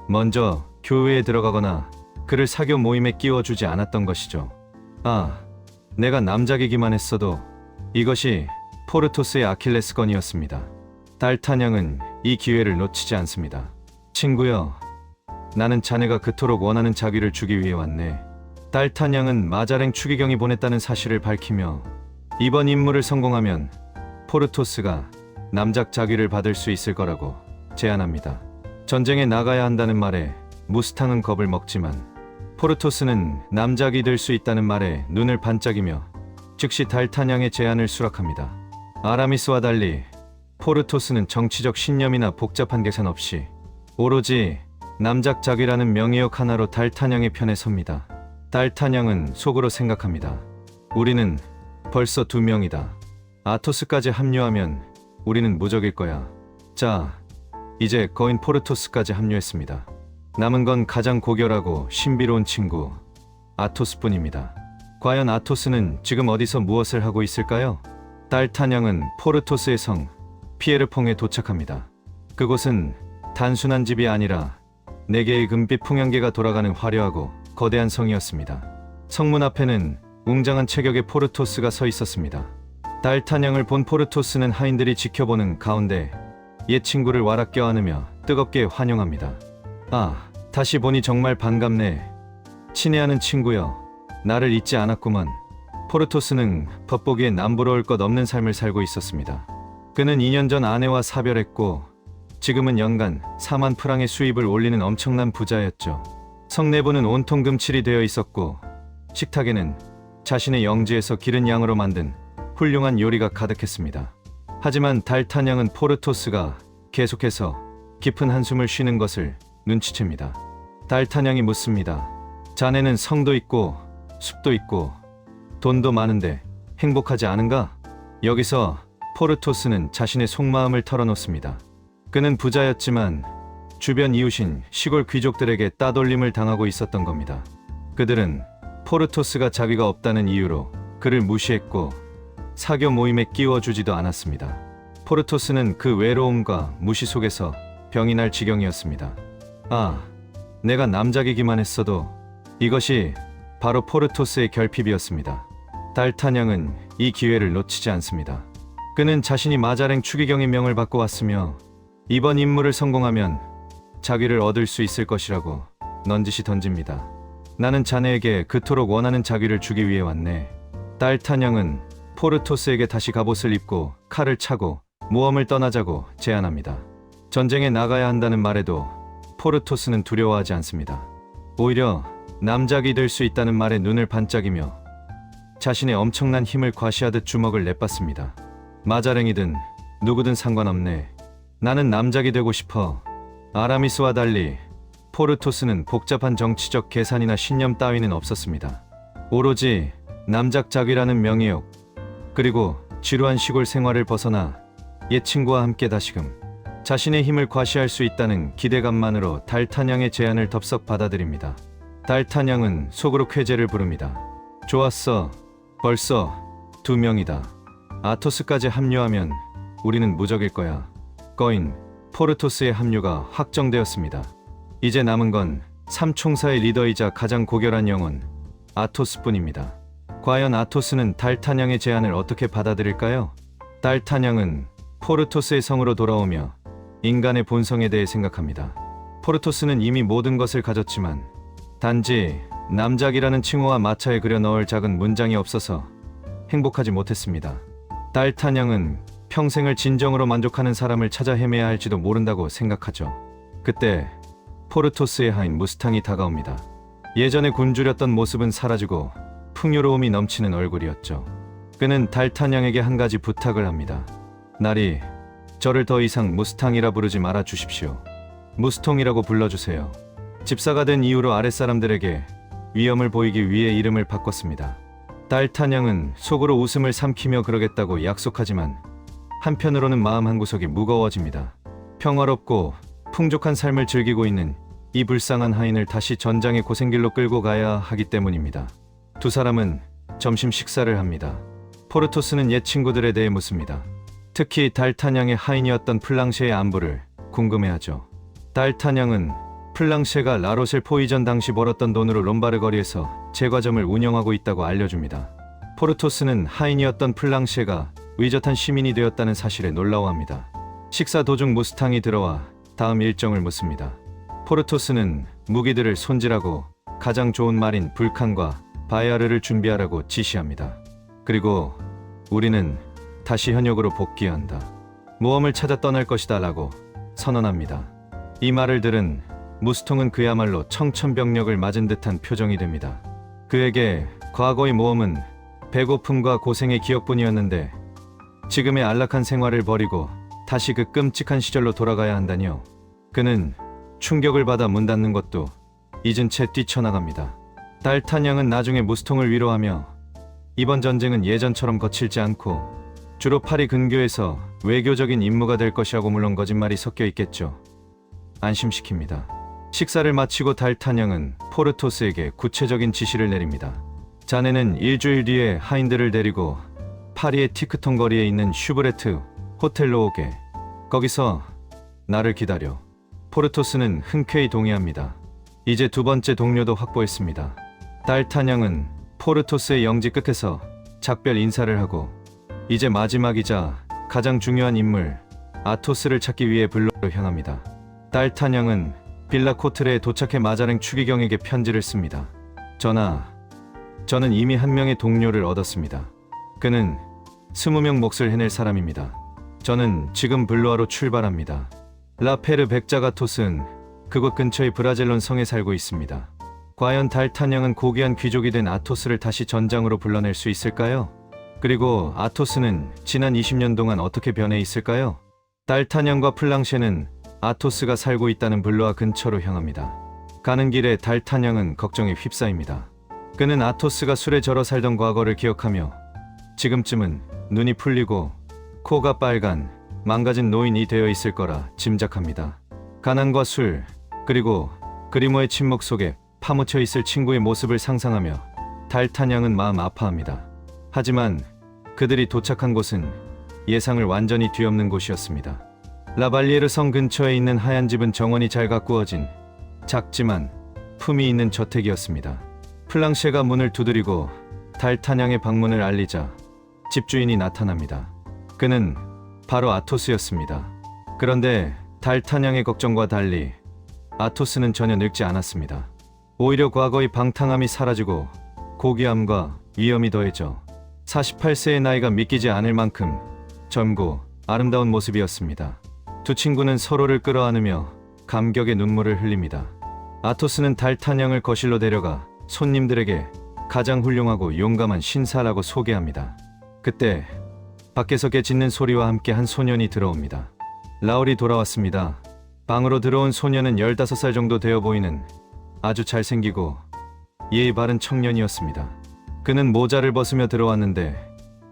S1: 먼저 교회에 들어가거나 그를 사교 모임에 끼워주지 않았던 것이죠. 아, 내가 남작이기만 했어도 이것이 포르토스의 아킬레스건이었습니다. 달타냥은 이 기회를 놓치지 않습니다. 친구여, 나는 자네가 그토록 원하는 자귀를 주기 위해 왔네. 달타냥은 마자랭 추기경이 보냈다는 사실을 밝히며 이번 임무를 성공하면 포르토스가 남작 자귀를 받을 수 있을 거라고 제안합니다. 전쟁에 나가야 한다는 말에 무스탕은 겁을 먹지만 포르토스는 남작이 될 수 있다는 말에 눈을 반짝이며 즉시 달타냥의 제안을 수락합니다. 아라미스와 달리 포르토스는 정치적 신념이나 복잡한 계산 없이 오로지 남작 자귀라는 명예욕 하나로 달타냥의 편에 섭니다. 달타냥은 속으로 생각합니다. 우리는 벌써 2명이다. 아토스까지 합류하면 우리는 무적일 거야. 자, 이제 거인 포르토스까지 합류했습니다. 남은 건 가장 고결하고 신비로운 친구 아토스뿐입니다. 과연 아토스는 지금 어디서 무엇을 하고 있을까요? 달타냥은 포르토스의 성 피에르퐁에 도착합니다. 그곳은 단순한 집이 아니라 4개의 금빛 풍향계가 돌아가는 화려하고 거대한 성이었습니다. 성문 앞에는 웅장한 체격의 포르토스가 서 있었습니다. 달타냥을 본 포르토스는 하인들이 지켜보는 가운데 옛 친구를 와락 껴안으며 뜨겁게 환영합니다. 아, 다시 보니 정말 반갑네. 친애하는 친구여, 나를 잊지 않았구먼. 포르토스는 겉보기에 남부러울 것 없는 삶을 살고 있었습니다. 그는 2년 전 아내와 사별했고 지금은 연간 4만 프랑의 수입을 올리는 엄청난 부자였죠. 성 내부는 온통 금칠이 되어 있었고 식탁에는 자신의 영지에서 기른 양으로 만든 훌륭한 요리가 가득했습니다. 하지만 달타냥은 포르토스가 계속해서 깊은 한숨을 쉬는 것을 눈치챕니다. 달타냥이 묻습니다. 자네는 성도 있고 숲도 있고 돈도 많은데 행복하지 않은가? 여기서 포르토스는 자신의 속마음을 털어놓습니다. 그는 부자였지만 주변 이웃인 시골 귀족들에게 따돌림을 당하고 있었던 겁니다. 그들은 포르토스가 자비가 없다는 이유로 그를 무시했고 사교 모임에 끼워주지도 않았습니다. 포르토스는 그 외로움과 무시 속에서 병이 날 지경이었습니다. 아, 내가 남작이기만 했어도 이것이 바로 포르토스의 결핍이었습니다. 달타냥은 이 기회를 놓치지 않습니다. 그는 자신이 마자랭 추기경의 명을 받고 왔으며 이번 임무를 성공하면 자귀를 얻을 수 있을 것이라고 넌지시 던집니다. 나는 자네에게 그토록 원하는 자귀를 주기 위해 왔네. 달타냥은 포르토스에게 다시 갑옷을 입고 칼을 차고 모험을 떠나자고 제안합니다. 전쟁에 나가야 한다는 말에도 포르토스는 두려워하지 않습니다. 오히려 남작이 될 수 있다는 말에 눈을 반짝이며 자신의 엄청난 힘을 과시하듯 주먹을 내뻗습니다. 마자랭이든 누구든 상관없네. 나는 남작이 되고 싶어. 아라미스와 달리 포르토스는 복잡한 정치적 계산이나 신념 따위는 없었습니다. 오로지 남작 자귀라는 명예욕 그리고 지루한 시골 생활을 벗어나 옛 친구와 함께 다시금 자신의 힘을 과시할 수 있다는 기대감만으로 달탄양의 제안을 덥석 받아들입니다. 달탄양은 속으로 쾌재를 부릅니다. 좋았어. 벌써 2명이다. 아토스까지 합류하면 우리는 무적일 거야. 거인 포르토스의 합류가 확정되었습니다. 이제 남은 건 삼총사의 리더이자 가장 고결한 영혼 아토스뿐입니다. 과연 아토스는 달탄양의 제안을 어떻게 받아들일까요? 달탄양은 포르토스의 성으로 돌아오며 인간의 본성에 대해 생각합니다. 포르토스는 이미 모든 것을 가졌지만 단지 남작이라는 칭호와 마차에 그려 넣을 작은 문장이 없어서 행복하지 못했습니다. 달탄양은 평생을 진정으로 만족하는 사람을 찾아 헤매야 할지도 모른다고 생각하죠. 그때 포르토스의 하인 무스탕이 다가옵니다. 예전에 굶주렸던 모습은 사라지고 풍요로움이 넘치는 얼굴이었죠. 그는 달탄양에게 한 가지 부탁을 합니다. 나리, 저를 더 이상 무스탕이라 부르지 말아 주십시오. 무스통이라고 불러주세요. 집사가 된 이후로 아랫사람들에게 위엄을 보이기 위해 이름을 바꿨습니다. 달탄양은 속으로 웃음을 삼키며 그러겠다고 약속하지만 한편으로는 마음 한구석이 무거워집니다. 평화롭고 풍족한 삶을 즐기고 있는 이 불쌍한 하인을 다시 전장의 고생길로 끌고 가야 하기 때문입니다. 두 사람은 점심 식사를 합니다. 포르토스는 옛 친구들에 대해 묻습니다. 특히 달탄양의 하인이었던 플랑셰의 안부를 궁금해하죠. 달탄양은 플랑셰가 라로셀 포이전 당시 벌었던 돈으로 롬바르 거리에서 제과점을 운영하고 있다고 알려줍니다. 포르토스는 하인이었던 플랑셰가 의젓한 시민이 되었다는 사실에 놀라워합니다. 식사 도중 무스탕이 들어와 다음 일정을 묻습니다. 포르토스는 무기들을 손질하고 가장 좋은 말인 불칸과 바야르를 준비하라고 지시합니다. 그리고 우리는 다시 현역으로 복귀한다. 모험을 찾아 떠날 것이다 라고 선언합니다. 이 말을 들은 무스통은 그야말로 청천벽력을 맞은 듯한 표정이 됩니다. 그에게 과거의 모험은 배고픔과 고생의 기억뿐이었는데 지금의 안락한 생활을 버리고 다시 그 끔찍한 시절로 돌아가야 한다니요. 그는 충격을 받아 문 닫는 것도 잊은 채 뛰쳐나갑니다. 달탄양은 나중에 무스통을 위로하며 이번 전쟁은 예전처럼 거칠지 않고 주로 파리 근교에서 외교적인 임무가 될 것이라고, 물론 거짓말이 섞여 있겠죠. 안심시킵니다. 식사를 마치고 달탄양은 포르토스에게 구체적인 지시를 내립니다. 자네는 일주일 뒤에 하인들을 데리고 파리의 티크통 거리에 있는 슈브레트 호텔로 오게. 거기서 나를 기다려. 포르토스는 흔쾌히 동의합니다. 이제 두 번째 동료도 확보했습니다. 달탄양은 포르토스의 영지 끝에서 작별 인사를 하고 이제 마지막이자 가장 중요한 인물 아토스를 찾기 위해 블로로 향합니다. 달탄양은 빌라 코트레에 도착해 마자랭 추기경에게 편지를 씁니다. 전하, 저는 이미 한 명의 동료를 얻었습니다. 그는 20명 몫을 해낼 사람입니다. 저는 지금 블로아로 출발합니다. 라페르 백자가토스는 그곳 근처의 브라젤론 성에 살고 있습니다. 과연 달탄양은 고귀한 귀족이 된 아토스를 다시 전장으로 불러낼 수 있을까요? 그리고 아토스는 지난 20년 동안 어떻게 변해 있을까요? 달탄양과 플랑셰는 아토스가 살고 있다는 블로아 근처로 향합니다. 가는 길에 달탄양은 걱정에 휩싸입니다. 그는 아토스가 술에 절어 살던 과거를 기억하며 지금쯤은 눈이 풀리고 코가 빨간 망가진 노인이 되어 있을 거라 짐작합니다. 가난과 술, 그리고 그리모의 침묵 속에 파묻혀 있을 친구의 모습을 상상하며 달탄양은 마음 아파합니다. 하지만 그들이 도착한 곳은 예상을 완전히 뒤엎는 곳이었습니다. 라발리에르 성 근처에 있는 하얀 집은 정원이 잘 가꾸어진 작지만 품이 있는 저택이었습니다. 플랑셰가 문을 두드리고 달탄양의 방문을 알리자 집주인이 나타납니다. 그는 바로 아토스였습니다. 그런데 달탄양의 걱정과 달리 아토스는 전혀 늙지 않았습니다. 오히려 과거의 방탕함이 사라지고 고귀함과 위엄이 더해져 48세의 나이가 믿기지 않을 만큼 젊고 아름다운 모습이었습니다. 두 친구는 서로를 끌어안으며 감격의 눈물을 흘립니다. 아토스는 달탄양을 거실로 데려가 손님들에게 가장 훌륭하고 용감한 신사라고 소개합니다. 그때 밖에서 깨짖는 소리와 함께 한 소년이 들어옵니다. 라울이 돌아왔습니다. 방으로 들어온 소년은 15살 정도 되어 보이는 아주 잘생기고 예의 바른 청년이었습니다. 그는 모자를 벗으며 들어왔는데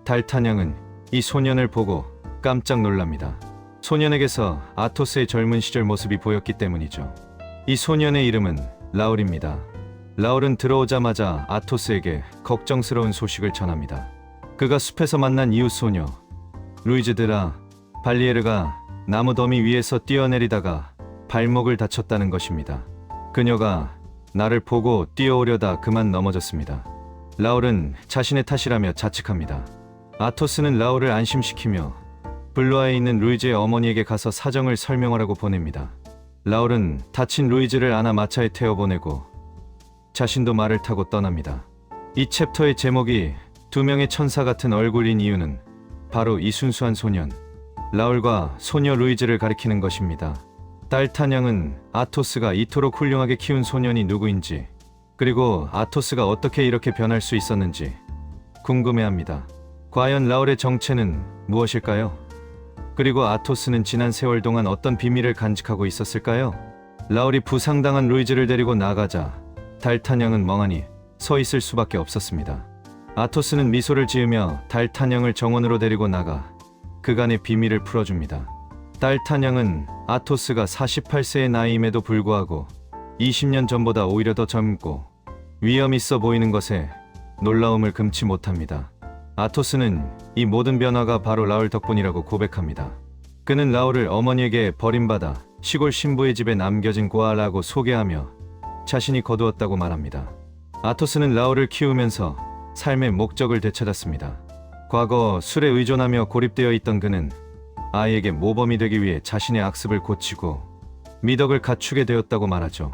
S1: 달탄양은 이 소년을 보고 깜짝 놀랍니다. 소년에게서 아토스의 젊은 시절 모습이 보였기 때문이죠. 이 소년의 이름은 라울입니다. 라울은 들어오자마자 아토스에게 걱정스러운 소식을 전합니다. 그가 숲에서 만난 이웃 소녀 루이즈 드라 발리에르가 나무 더미 위에서 뛰어내리다가 발목을 다쳤다는 것입니다. 그녀가 나를 보고 뛰어오려다 그만 넘어졌습니다. 라울은 자신의 탓이라며 자책합니다. 아토스는 라울을 안심시키며 블루아에 있는 루이즈의 어머니에게 가서 사정을 설명하라고 보냅니다. 라울은 다친 루이즈를 안아 마차에 태워보내고 자신도 말을 타고 떠납니다. 이 챕터의 제목이 두 명의 천사 같은 얼굴인 이유는 바로 이 순수한 소년 라울과 소녀 루이즈를 가리키는 것입니다. 달타냥은 아토스가 이토록 훌륭하게 키운 소년이 누구인지, 그리고 아토스가 어떻게 이렇게 변할 수 있었는지 궁금해합니다. 과연 라울의 정체는 무엇일까요? 그리고 아토스는 지난 세월 동안 어떤 비밀을 간직하고 있었을까요? 라울이 부상당한 루이즈를 데리고 나가자 달타냥은 멍하니 서 있을 수밖에 없었습니다. 아토스는 미소를 지으며 달타냥을 정원으로 데리고 나가 그간의 비밀을 풀어줍니다. 달타냥은 아토스가 48세의 나이임에도 불구하고 20년 전보다 오히려 더 젊고 위험 있어 보이는 것에 놀라움을 금치 못합니다. 아토스는 이 모든 변화가 바로 라울 덕분이라고 고백합니다. 그는 라울을 어머니에게 버림받아 시골 신부의 집에 남겨진 고아라고 소개하며 자신이 거두었다고 말합니다. 아토스는 라울을 키우면서 삶의 목적을 되찾았습니다. 과거 술에 의존하며 고립되어 있던 그는 아이에게 모범이 되기 위해 자신의 악습을 고치고 미덕을 갖추게 되었다고 말하죠.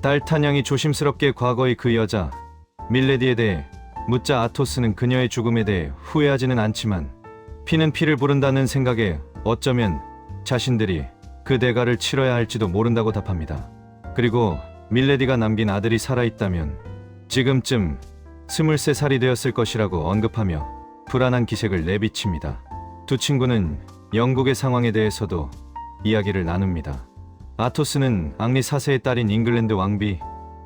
S1: 달타냥이 조심스럽게 과거의 그 여자 밀레디에 대해 묻자 아토스는 그녀의 죽음에 대해 후회하지는 않지만 피는 피를 부른다는 생각에 어쩌면 자신들이 그 대가를 치러야 할지도 모른다고 답합니다. 그리고 밀레디가 남긴 아들이 살아있다면 지금쯤 23살이 되었을 것이라고 언급하며 불안한 기색을 내비칩니다. 두 친구는 영국의 상황에 대해서도 이야기를 나눕니다. 아토스는 앙리 4세의 딸인 잉글랜드 왕비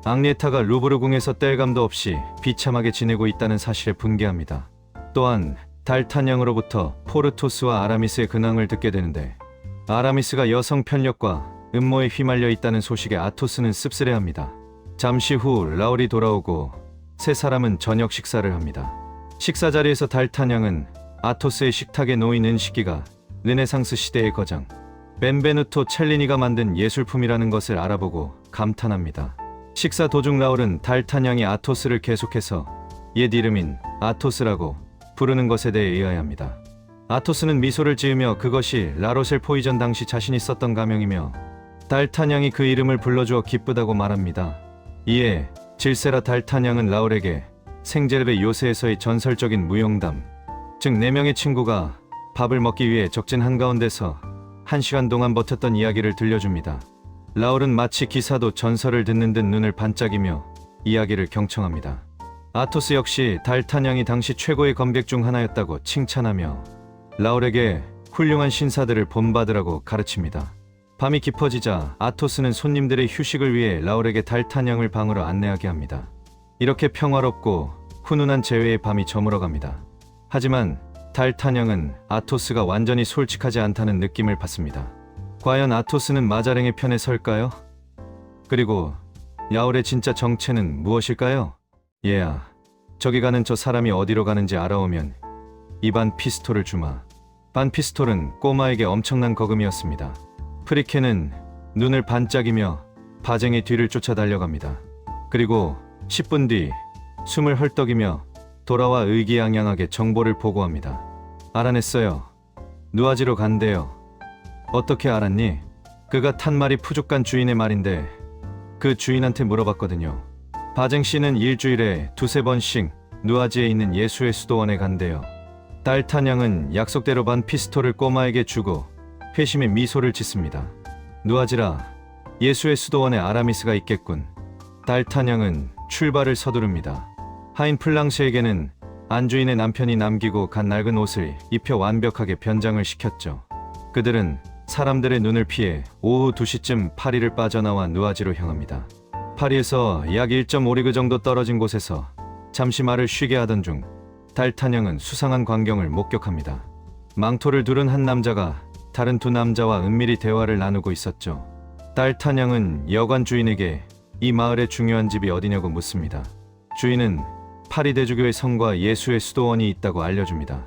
S1: 앙리에타가 루브르 궁에서 뗄감도 없이 비참하게 지내고 있다는 사실에 분개합니다. 또한 달타냥으로부터 포르토스와 아라미스의 근황을 듣게 되는데 아라미스가 여성 편력과 음모에 휘말려 있다는 소식에 아토스는 씁쓸해합니다. 잠시 후 라울이 돌아오고 세 사람은 저녁 식사를 합니다. 식사 자리에서 달타냥은 아토스의 식탁에 놓인 은식기가 르네상스 시대의 거장 벤베누토 첼리니가 만든 예술품이라는 것을 알아보고 감탄합니다. 식사 도중 라울은 달타냥이 아토스를 계속해서 옛 이름인 아토스라고 부르는 것에 대해 의아해합니다. 아토스는 미소를 지으며 그것이 라로셀 포이전 당시 자신이 썼던 가명이며 달타냥이 그 이름을 불러주어 기쁘다고 말합니다. 이에 질세라 달타냥은 라울에게 생제르베 요새에서의 전설적인 무용담, 즉 4명의 친구가 밥을 먹기 위해 적진 한가운데서 1시간 동안 버텼던 이야기를 들려줍니다. 라울은 마치 기사도 전설을 듣는 듯 눈을 반짝이며 이야기를 경청합니다. 아토스 역시 달타냥이 당시 최고의 검객 중 하나였다고 칭찬하며 라울에게 훌륭한 신사들을 본받으라고 가르칩니다. 밤이 깊어지자 아토스는 손님들의 휴식을 위해 라울에게 달타냥을 방으로 안내하게 합니다. 이렇게 평화롭고 훈훈한 재회의 밤이 저물어갑니다. 하지만 달타냥은 아토스가 완전히 솔직하지 않다는 느낌을 받습니다. 과연 아토스는 마자랭의 편에 설까요? 그리고 라울의 진짜 정체는 무엇일까요? 얘야, 저기 가는 저 사람이 어디로 가는지 알아오면 이 반 피스톨을 주마. 반 피스톨은 꼬마에게 엄청난 거금이었습니다. 프리케는 눈을 반짝이며 바쟁의 뒤를 쫓아 달려갑니다. 그리고 10분 뒤 숨을 헐떡이며 돌아와 의기양양하게 정보를 보고합니다. 알아냈어요. 누아지로 간대요. 어떻게 알았니? 그가 탄 말이 푸죽간 주인의 말인데 그 주인한테 물어봤거든요. 바쟁 씨는 일주일에 2-3번씩 누아지에 있는 예수의 수도원에 간대요. 달타냥은 약속대로 반 피스톨을 꼬마에게 주고 회심의 미소를 짓습니다. 누아지라, 예수의 수도원에 아라미스가 있겠군. 달타냥은 출발을 서두릅니다. 하인 플랑시에게는 안주인의 남편이 남기고 간 낡은 옷을 입혀 완벽하게 변장을 시켰죠. 그들은 사람들의 눈을 피해 오후 2시쯤 파리를 빠져나와 누아지로 향합니다. 파리에서 약 1.5리그 정도 떨어진 곳에서 잠시 말을 쉬게 하던 중 달타냥은 수상한 광경을 목격합니다. 망토를 두른 한 남자가 다른 두 남자와 은밀히 대화를 나누고 있었죠. 달타냥은 여관 주인에게 이 마을의 중요한 집이 어디냐고 묻습니다. 주인은 파리 대주교의 성과 예수의 수도원이 있다고 알려줍니다.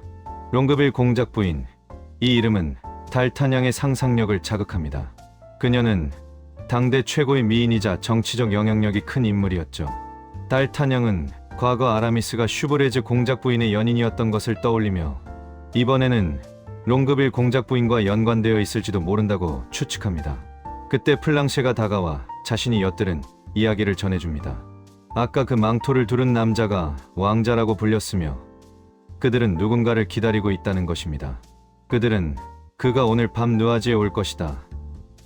S1: 롱그빌 공작 부인, 이 이름은 달타냥의 상상력을 자극합니다. 그녀는 당대 최고의 미인이자 정치적 영향력이 큰 인물이었죠. 달타냥은 과거 아라미스가 슈브레즈 공작 부인의 연인이었던 것을 떠올리며 이번에는 롱그빌 공작 부인과 연관되어 있을지도 모른다고 추측합니다. 그때 플랑셰가 다가와 자신이 엿들은 이야기를 전해줍니다. 아까 그 망토를 두른 남자가 왕자라고 불렸으며 그들은 누군가를 기다리고 있다는 것입니다. 그들은 그가 오늘 밤 누아지에 올 것이다.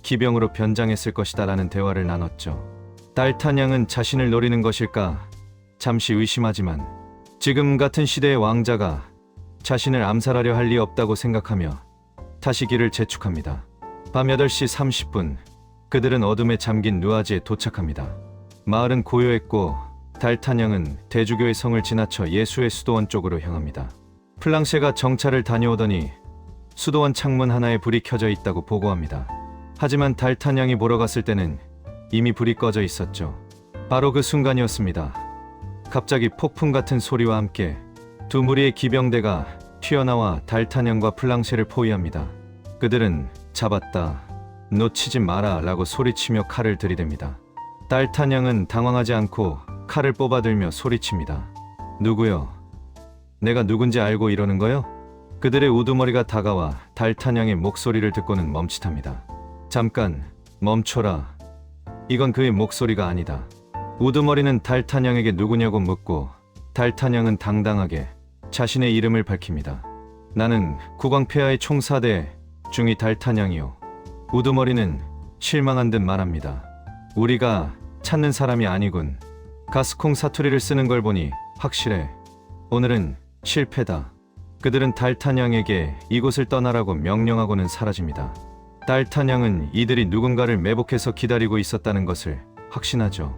S1: 기병으로 변장했을 것이다 라는 대화를 나눴죠. 달타냥은 자신을 노리는 것일까 잠시 의심하지만 지금 같은 시대의 왕자가 자신을 암살하려 할 리 없다고 생각하며 다시 길을 재촉합니다. 밤 8시 30분 그들은 어둠에 잠긴 누아지에 도착합니다. 마을은 고요했고 달타냥은 대주교의 성을 지나쳐 예수의 수도원 쪽으로 향합니다. 플랑셰가 정찰을 다녀오더니 수도원 창문 하나에 불이 켜져 있다고 보고합니다. 하지만 달타냥이 보러 갔을 때는 이미 불이 꺼져 있었죠. 바로 그 순간이었습니다. 갑자기 폭풍 같은 소리와 함께 두 무리의 기병대가 튀어나와 달타냥과 플랑셰를 포위합니다. 그들은 잡았다, 놓치지 마라 라고 소리치며 칼을 들이댑니다. 달타냥은 당황하지 않고 칼을 뽑아들며 소리칩니다. 누구요? 내가 누군지 알고 이러는 거요? 그들의 우두머리가 다가와 달타냥의 목소리를 듣고는 멈칫합니다. 잠깐, 멈춰라. 이건 그의 목소리가 아니다. 우두머리는 달타냥에게 누구냐고 묻고 달타냥은 당당하게 자신의 이름을 밝힙니다. 나는 국왕폐하의 총사대 중위 달타냥이요. 우두머리는 실망한 듯 말합니다. 우리가 찾는 사람이 아니군. 가스콩 사투리를 쓰는 걸 보니 확실해. 오늘은 실패다. 그들은 달타냥에게 이곳을 떠나라고 명령하고는 사라집니다. 달타냥은 이들이 누군가를 매복해서 기다리고 있었다는 것을 확신하죠.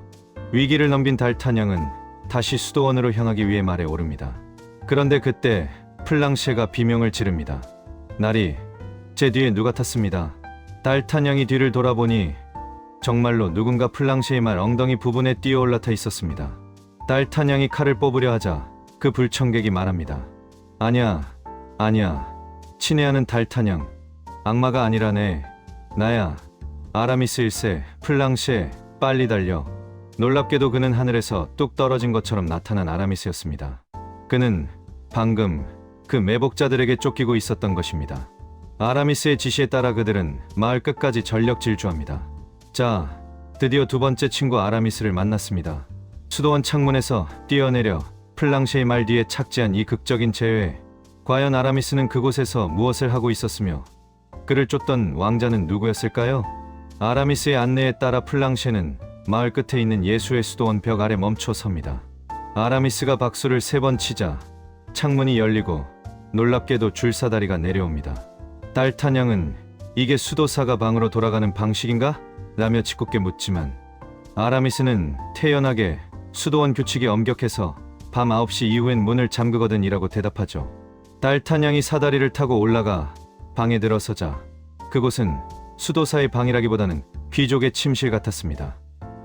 S1: 위기를 넘긴 달타냥은 다시 수도원으로 향하기 위해 말에 오릅니다. 그런데 그때 플랑셰가 비명을 지릅니다. 나리, 제 뒤에 누가 탔습니다. 달타냥이 뒤를 돌아보니 정말로 누군가 플랑셰의 말 엉덩이 부분에 뛰어 올라타 있었습니다. 달타냥이 칼을 뽑으려 하자 그 불청객이 말합니다. 아냐, 친애하는 달타냥. 악마가 아니라네. 나야, 아라미스 1세, 플랑셰, 빨리 달려. 놀랍게도 그는 하늘에서 뚝 떨어진 것처럼 나타난 아라미스였습니다. 그는 방금 그 매복자들에게 쫓기고 있었던 것입니다. 아라미스의 지시에 따라 그들은 마을 끝까지 전력 질주합니다. 자, 드디어 두 번째 친구 아라미스를 만났습니다. 수도원 창문에서 뛰어내려 플랑셰의 말 뒤에 착지한 이 극적인 재회. 과연 아라미스는 그곳에서 무엇을 하고 있었으며 그를 쫓던 왕자는 누구였을까요? 아라미스의 안내에 따라 플랑셰는 마을 끝에 있는 예수의 수도원 벽 아래 멈춰 섭니다. 아라미스가 박수를 3번 치자 창문이 열리고 놀랍게도 줄사다리가 내려옵니다. 달타냥은 이게 수도사가 방으로 돌아가는 방식인가? 라며 짓궂게 묻지만 아라미스는 태연하게 수도원 규칙에 엄격해서 밤 9시 이후엔 문을 잠그거든 이라고 대답하죠. 달타냥이 사다리를 타고 올라가 방에 들어서자 그곳은 수도사의 방이라기보다는 귀족의 침실 같았습니다.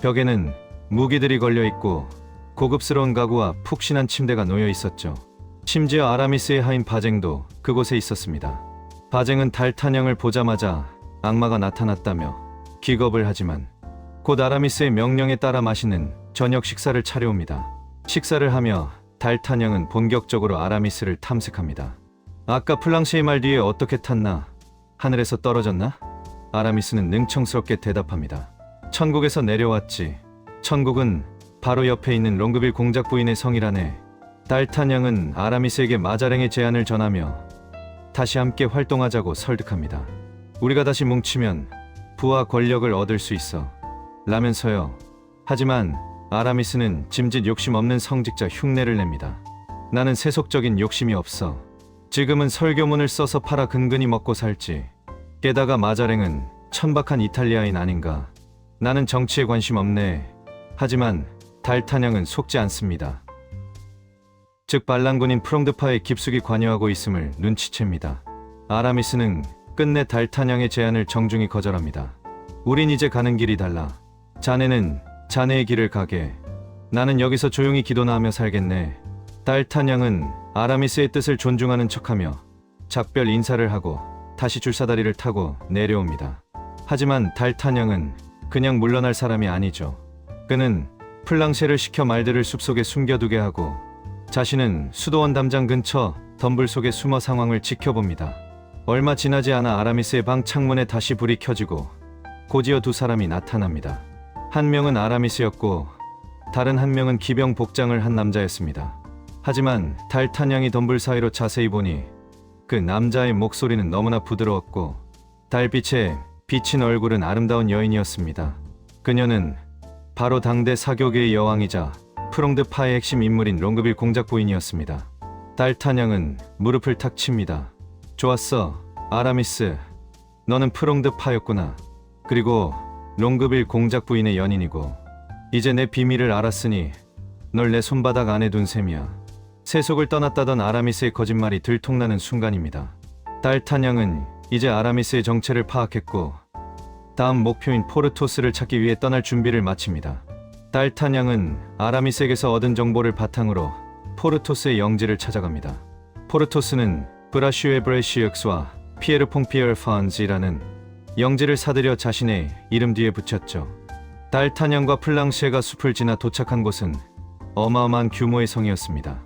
S1: 벽에는 무기들이 걸려있고 고급스러운 가구와 푹신한 침대가 놓여 있었죠. 심지어 아라미스의 하인 바쟁도 그곳에 있었습니다. 바쟁은 달타냥을 보자마자 악마가 나타났다며 기겁을 하지만 곧 아라미스의 명령에 따라 맛있는 저녁 식사를 차려옵니다. 식사를 하며 달타냥은 본격적으로 아라미스를 탐색합니다. 아까 플랑셰의 말 뒤에 어떻게 탔나? 하늘에서 떨어졌나? 아라미스는 능청스럽게 대답합니다. 천국에서 내려왔지. 천국은 바로 옆에 있는 롱그빌 공작 부인의 성이라네. 달타냥은 아라미스에게 마자랭의 제안을 전하며 다시 함께 활동하자고 설득합니다. 우리가 다시 뭉치면 부와 권력을 얻을 수 있어. 라면서요. 하지만 아라미스는 짐짓 욕심 없는 성직자 흉내를 냅니다. 나는 세속적인 욕심이 없어. 지금은 설교문을 써서 팔아 근근히 먹고 살지. 게다가 마자랭은 천박한 이탈리아인 아닌가. 나는 정치에 관심 없네. 하지만 달타냥은 속지 않습니다. 즉 반란군인 프롱드파에 깊숙이 관여하고 있음을 눈치챕니다. 아라미스는 끝내 달타냥의 제안을 정중히 거절합니다. 우린 이제 가는 길이 달라. 자네는 자네의 길을 가게. 나는 여기서 조용히 기도나 하며 살겠네. 달타냥은 아라미스의 뜻을 존중하는 척하며 작별 인사를 하고 다시 줄사다리를 타고 내려옵니다. 하지만 달타냥은 그냥 물러날 사람이 아니죠. 그는 플랑셰를 시켜 말들을 숲속에 숨겨두게 하고 자신은 수도원 담장 근처 덤불 속에 숨어 상황을 지켜봅니다. 얼마 지나지 않아 아라미스의 방 창문에 다시 불이 켜지고 곧이어 두 사람이 나타납니다. 한 명은 아라미스였고 다른 한 명은 기병 복장을 한 남자였습니다. 하지만 달타냥이 덤불 사이로 자세히 보니 그 남자의 목소리는 너무나 부드러웠고 달빛에 비친 얼굴은 아름다운 여인이었습니다. 그녀는 바로 당대 사교계의 여왕이자 프롱드파의 핵심 인물인 롱그빌 공작 부인이었습니다. 달타냥은 무릎을 탁 칩니다. 좋았어, 아라미스. 너는 프롱드파였구나. 그리고 롱그빌 공작 부인의 연인이고 이제 내 비밀을 알았으니 널 내 손바닥 안에 둔 셈이야. 세속을 떠났다던 아라미스의 거짓말이 들통나는 순간입니다. 달타냥은 이제 아라미스의 정체를 파악했고 다음 목표인 포르토스를 찾기 위해 떠날 준비를 마칩니다. 달타냥은 아라미스에게서 얻은 정보를 바탕으로 포르토스의 영지를 찾아갑니다. 포르토스는 브라슈에 브레시역스와 피에르 퐁피엘 파은지라는 영지를 사들여 자신의 이름 뒤에 붙였죠. 달타냥과 플랑시에가 숲을 지나 도착한 곳은 어마어마한 규모의 성이었습니다.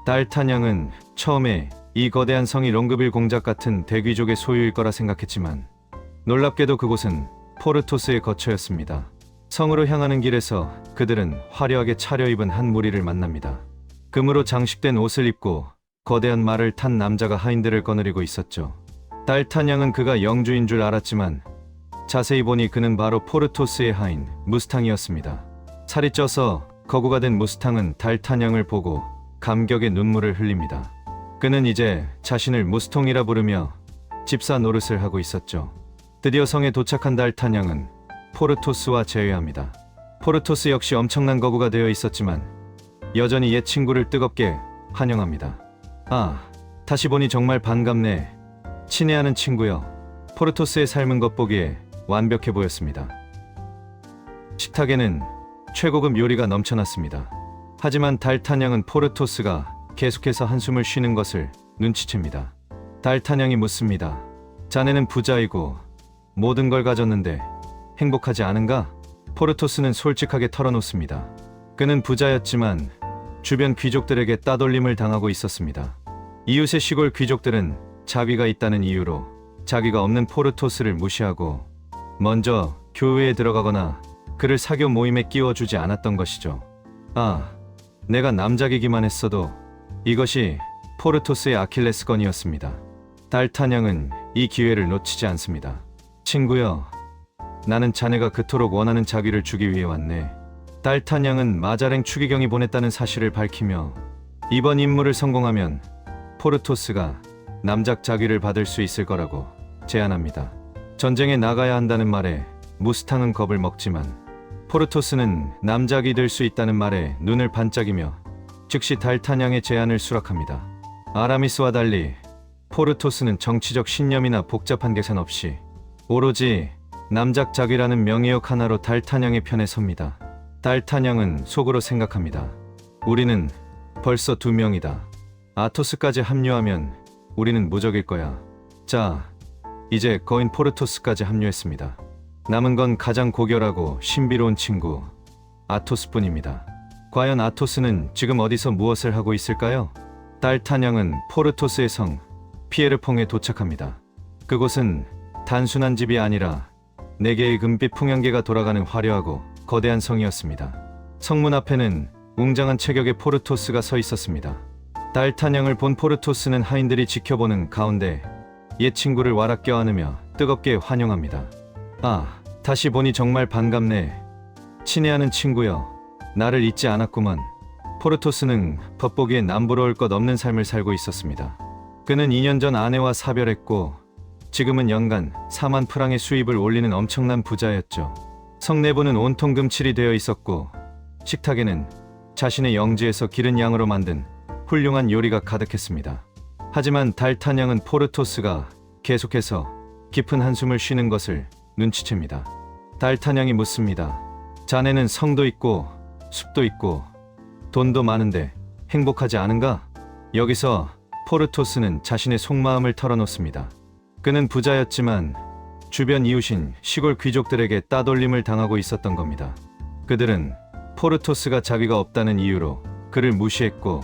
S1: 달타냥은 처음에 이 거대한 성이 롱그빌 공작 같은 대귀족의 소유일 거라 생각했지만 놀랍게도 그곳은 포르토스의 거처였습니다. 성으로 향하는 길에서 그들은 화려하게 차려입은 한 무리를 만납니다. 금으로 장식된 옷을 입고 거대한 말을 탄 남자가 하인들을 거느리고 있었죠. 달타냥은 그가 영주인 줄 알았지만 자세히 보니 그는 바로 포르토스의 하인 무스탕이었습니다. 살이 쪄서 거구가 된 무스탕은 달타냥을 보고 감격의 눈물을 흘립니다. 그는 이제 자신을 무스통이라 부르며 집사 노릇을 하고 있었죠. 드디어 성에 도착한 달타냥은 포르토스와 재회합니다. 포르토스 역시 엄청난 거구가 되어 있었지만 여전히 옛 친구를 뜨겁게 환영합니다. 아, 다시 보니 정말 반갑네. 친애하는 친구여. 포르토스의 삶은 겉보기에 완벽해 보였습니다. 식탁에는 최고급 요리가 넘쳐났습니다. 하지만 달타냥은 포르토스가 계속해서 한숨을 쉬는 것을 눈치챕니다. 달타냥이 묻습니다. 자네는 부자이고 모든 걸 가졌는데 행복하지 않은가? 포르토스는 솔직하게 털어놓습니다. 그는 부자였지만 주변 귀족들에게 따돌림을 당하고 있었습니다. 이웃의 시골 귀족들은 자비가 있다는 이유로 자기가 없는 포르토스를 무시하고 먼저 교회에 들어가거나 그를 사교 모임에 끼워주지 않았던 것이죠. 아, 내가 남작이기만 했어도 이것이 포르토스의 아킬레스건이었습니다. 달타냥은 이 기회를 놓치지 않습니다. 친구여, 나는 자네가 그토록 원하는 자귀를 주기 위해 왔네. 달타냥은 마자랭 추기경이 보냈다는 사실을 밝히며 이번 임무를 성공하면 포르토스가 남작 자귀를 받을 수 있을 거라고 제안합니다. 전쟁에 나가야 한다는 말에 무스탕은 겁을 먹지만 포르토스는 남작이 될 수 있다는 말에 눈을 반짝이며 즉시 달타냥의 제안을 수락합니다. 아라미스와 달리 포르토스는 정치적 신념이나 복잡한 계산 없이 오로지 남작 자귀라는 명예욕 하나로 달타냥의 편에 섭니다. 달타냥은 속으로 생각합니다. 우리는 벌써 2명이다. 아토스까지 합류하면 우리는 무적일 거야. 자, 이제 거인 포르토스까지 합류했습니다. 남은 건 가장 고결하고 신비로운 친구 아토스뿐입니다. 과연 아토스는 지금 어디서 무엇을 하고 있을까요? 달타냥은 포르토스의 성 피에르퐁에 도착합니다. 그곳은 단순한 집이 아니라 4개의 금빛 풍향계가 돌아가는 화려하고 거대한 성이었습니다. 성문 앞에는 웅장한 체격의 포르토스가 서 있었습니다. 달타냥을 본 포르토스는 하인들이 지켜보는 가운데 옛 친구를 와락 껴안으며 뜨겁게 환영합니다. 아, 다시 보니 정말 반갑네. 친애하는 친구여, 나를 잊지 않았구먼. 포르토스는 겉보기에 남부러울 것 없는 삶을 살고 있었습니다. 그는 2년 전 아내와 사별했고 지금은 연간 4만 프랑의 수입을 올리는 엄청난 부자였죠. 성 내부는 온통 금칠이 되어 있었고 식탁에는 자신의 영지에서 기른 양으로 만든 훌륭한 요리가 가득했습니다. 하지만 달타냥은 포르토스가 계속해서 깊은 한숨을 쉬는 것을 눈치챕니다. 달타냥이 묻습니다. 자네는 성도 있고 숲도 있고 돈도 많은데 행복하지 않은가? 여기서 포르토스는 자신의 속마음을 털어놓습니다. 그는 부자였지만 주변 이웃인 시골 귀족들에게 따돌림을 당하고 있었던 겁니다. 그들은 포르토스가 자비가 없다는 이유로 그를 무시했고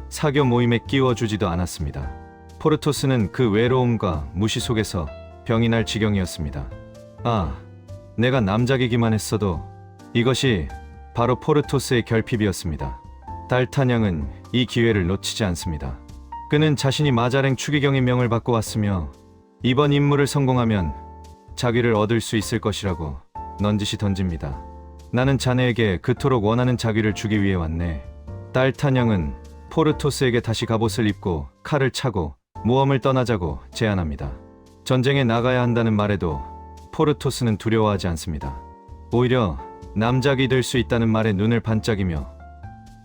S1: 사교 모임에 끼워주지도 않았습니다. 포르토스는 그 외로움과 무시 속에서 병이 날 지경이었습니다. 아, 내가 남작이기만 했어도. 이것이 바로 포르토스의 결핍이었습니다. 달타냥은 이 기회를 놓치지 않습니다. 그는 자신이 마자랭 추기경의 명을 받고 왔으며 이번 임무를 성공하면 자귀를 얻을 수 있을 것이라고 넌지시 던집니다. 나는 자네에게 그토록 원하는 자귀를 주기 위해 왔네. 달타냥은 포르토스에게 다시 갑옷을 입고 칼을 차고 모험을 떠나자고 제안합니다. 전쟁에 나가야 한다는 말에도 포르토스는 두려워하지 않습니다. 오히려 남작이 될 수 있다는 말에 눈을 반짝이며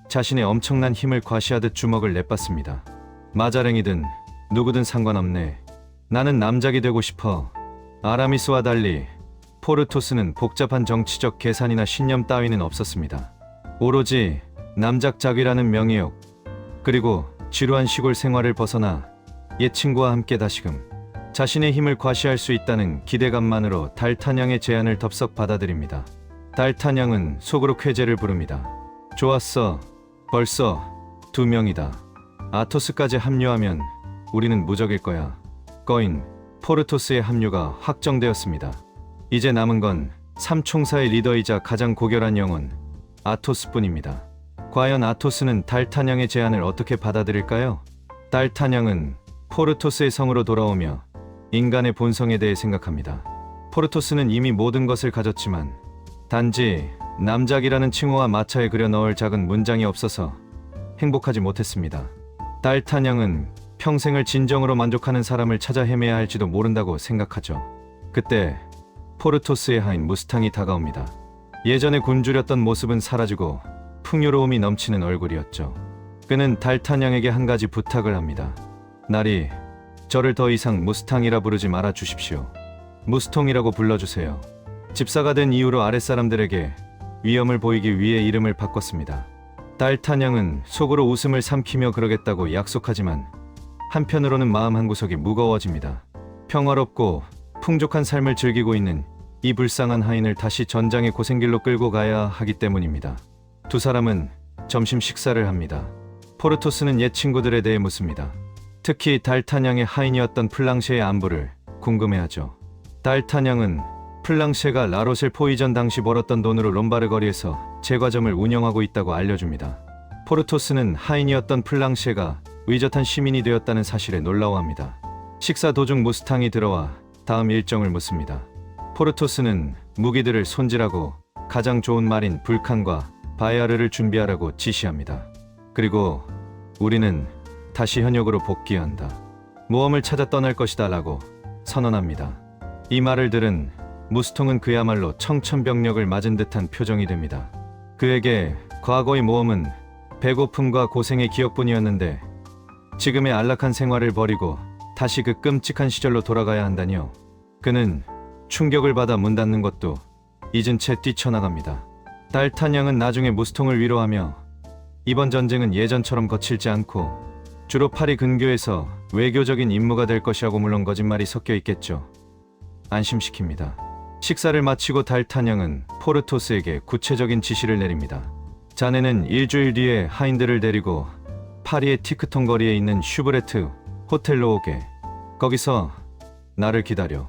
S1: 자신의 엄청난 힘을 과시하듯 주먹을 내받습니다. 마자랭이든 누구든 상관없네. 나는 남작이 되고 싶어. 아라미스와 달리 포르토스는 복잡한 정치적 계산이나 신념 따위는 없었습니다. 오로지 남작작이라는 명예욕, 그리고 지루한 시골 생활을 벗어나 옛 친구와 함께 다시금 자신의 힘을 과시할 수 있다는 기대감만으로 달타냥의 제안을 덥석 받아들입니다. 달타냥은 속으로 쾌재를 부릅니다. 좋았어. 벌써 2명이다. 아토스까지 합류하면 우리는 무적일 거야. 거인 포르토스의 합류가 확정되었습니다. 이제 남은 건 삼총사의 리더이자 가장 고결한 영혼 아토스뿐입니다. 과연 아토스는 달타냥의 제안을 어떻게 받아들일까요? 달타냥은 포르토스의 성으로 돌아오며 인간의 본성에 대해 생각합니다. 포르토스는 이미 모든 것을 가졌지만 단지 남작이라는 칭호와 마차에 그려 넣을 작은 문장이 없어서 행복하지 못했습니다. 달타냥은 평생을 진정으로 만족하는 사람을 찾아 헤매야 할지도 모른다고 생각하죠. 그때 포르토스의 하인 무스탕이 다가옵니다. 예전에 굶주렸던 모습은 사라지고 풍요로움이 넘치는 얼굴이었죠. 그는 달타냥에게 한 가지 부탁을 합니다. 나리, 저를 더 이상 무스탕이라 부르지 말아 주십시오. 무스통이라고 불러주세요. 집사가 된 이후로 아랫사람들에게 위엄을 보이기 위해 이름을 바꿨습니다. 달타냥은 속으로 웃음을 삼키며 그러겠다고 약속하지만 한편으로는 마음 한구석이 무거워집니다. 평화롭고 풍족한 삶을 즐기고 있는 이 불쌍한 하인을 다시 전장의 고생길로 끌고 가야 하기 때문입니다. 두 사람은 점심 식사를 합니다. 포르토스는 옛 친구들에 대해 묻습니다. 특히 달타냥의 하인이었던 플랑쉐의 안부를 궁금해하죠. 달타냥은 플랑쉐가 라로셀 포이전 당시 벌었던 돈으로 롬바르 거리에서 제과점을 운영하고 있다고 알려줍니다. 포르토스는 하인이었던 플랑쉐가 의젓한 시민이 되었다는 사실에 놀라워합니다. 식사 도중 무스탕이 들어와 다음 일정을 묻습니다. 포르토스는 무기들을 손질하고 가장 좋은 말인 불칸과 바야르를 준비하라고 지시합니다. 그리고 우리는 다시 현역으로 복귀한다. 모험을 찾아 떠날 것이다 라고 선언합니다. 이 말을 들은 무스통은 그야말로 청천벽력을 맞은 듯한 표정이 됩니다. 그에게 과거의 모험은 배고픔과 고생의 기억뿐이었는데 지금의 안락한 생활을 버리고 다시 그 끔찍한 시절로 돌아가야 한다니요. 그는 충격을 받아 문 닫는 것도 잊은 채 뛰쳐나갑니다. 달타냥은 나중에 무스통을 위로하며 이번 전쟁은 예전처럼 거칠지 않고 주로 파리 근교에서 외교적인 임무가 될 것이라고, 물론 거짓말이 섞여 있겠죠. 안심시킵니다. 식사를 마치고 달타냥은 포르토스에게 구체적인 지시를 내립니다. 자네는 일주일 뒤에 하인들을 데리고 파리의 티크통 거리에 있는 슈브레트 호텔로 오게. 거기서 나를 기다려.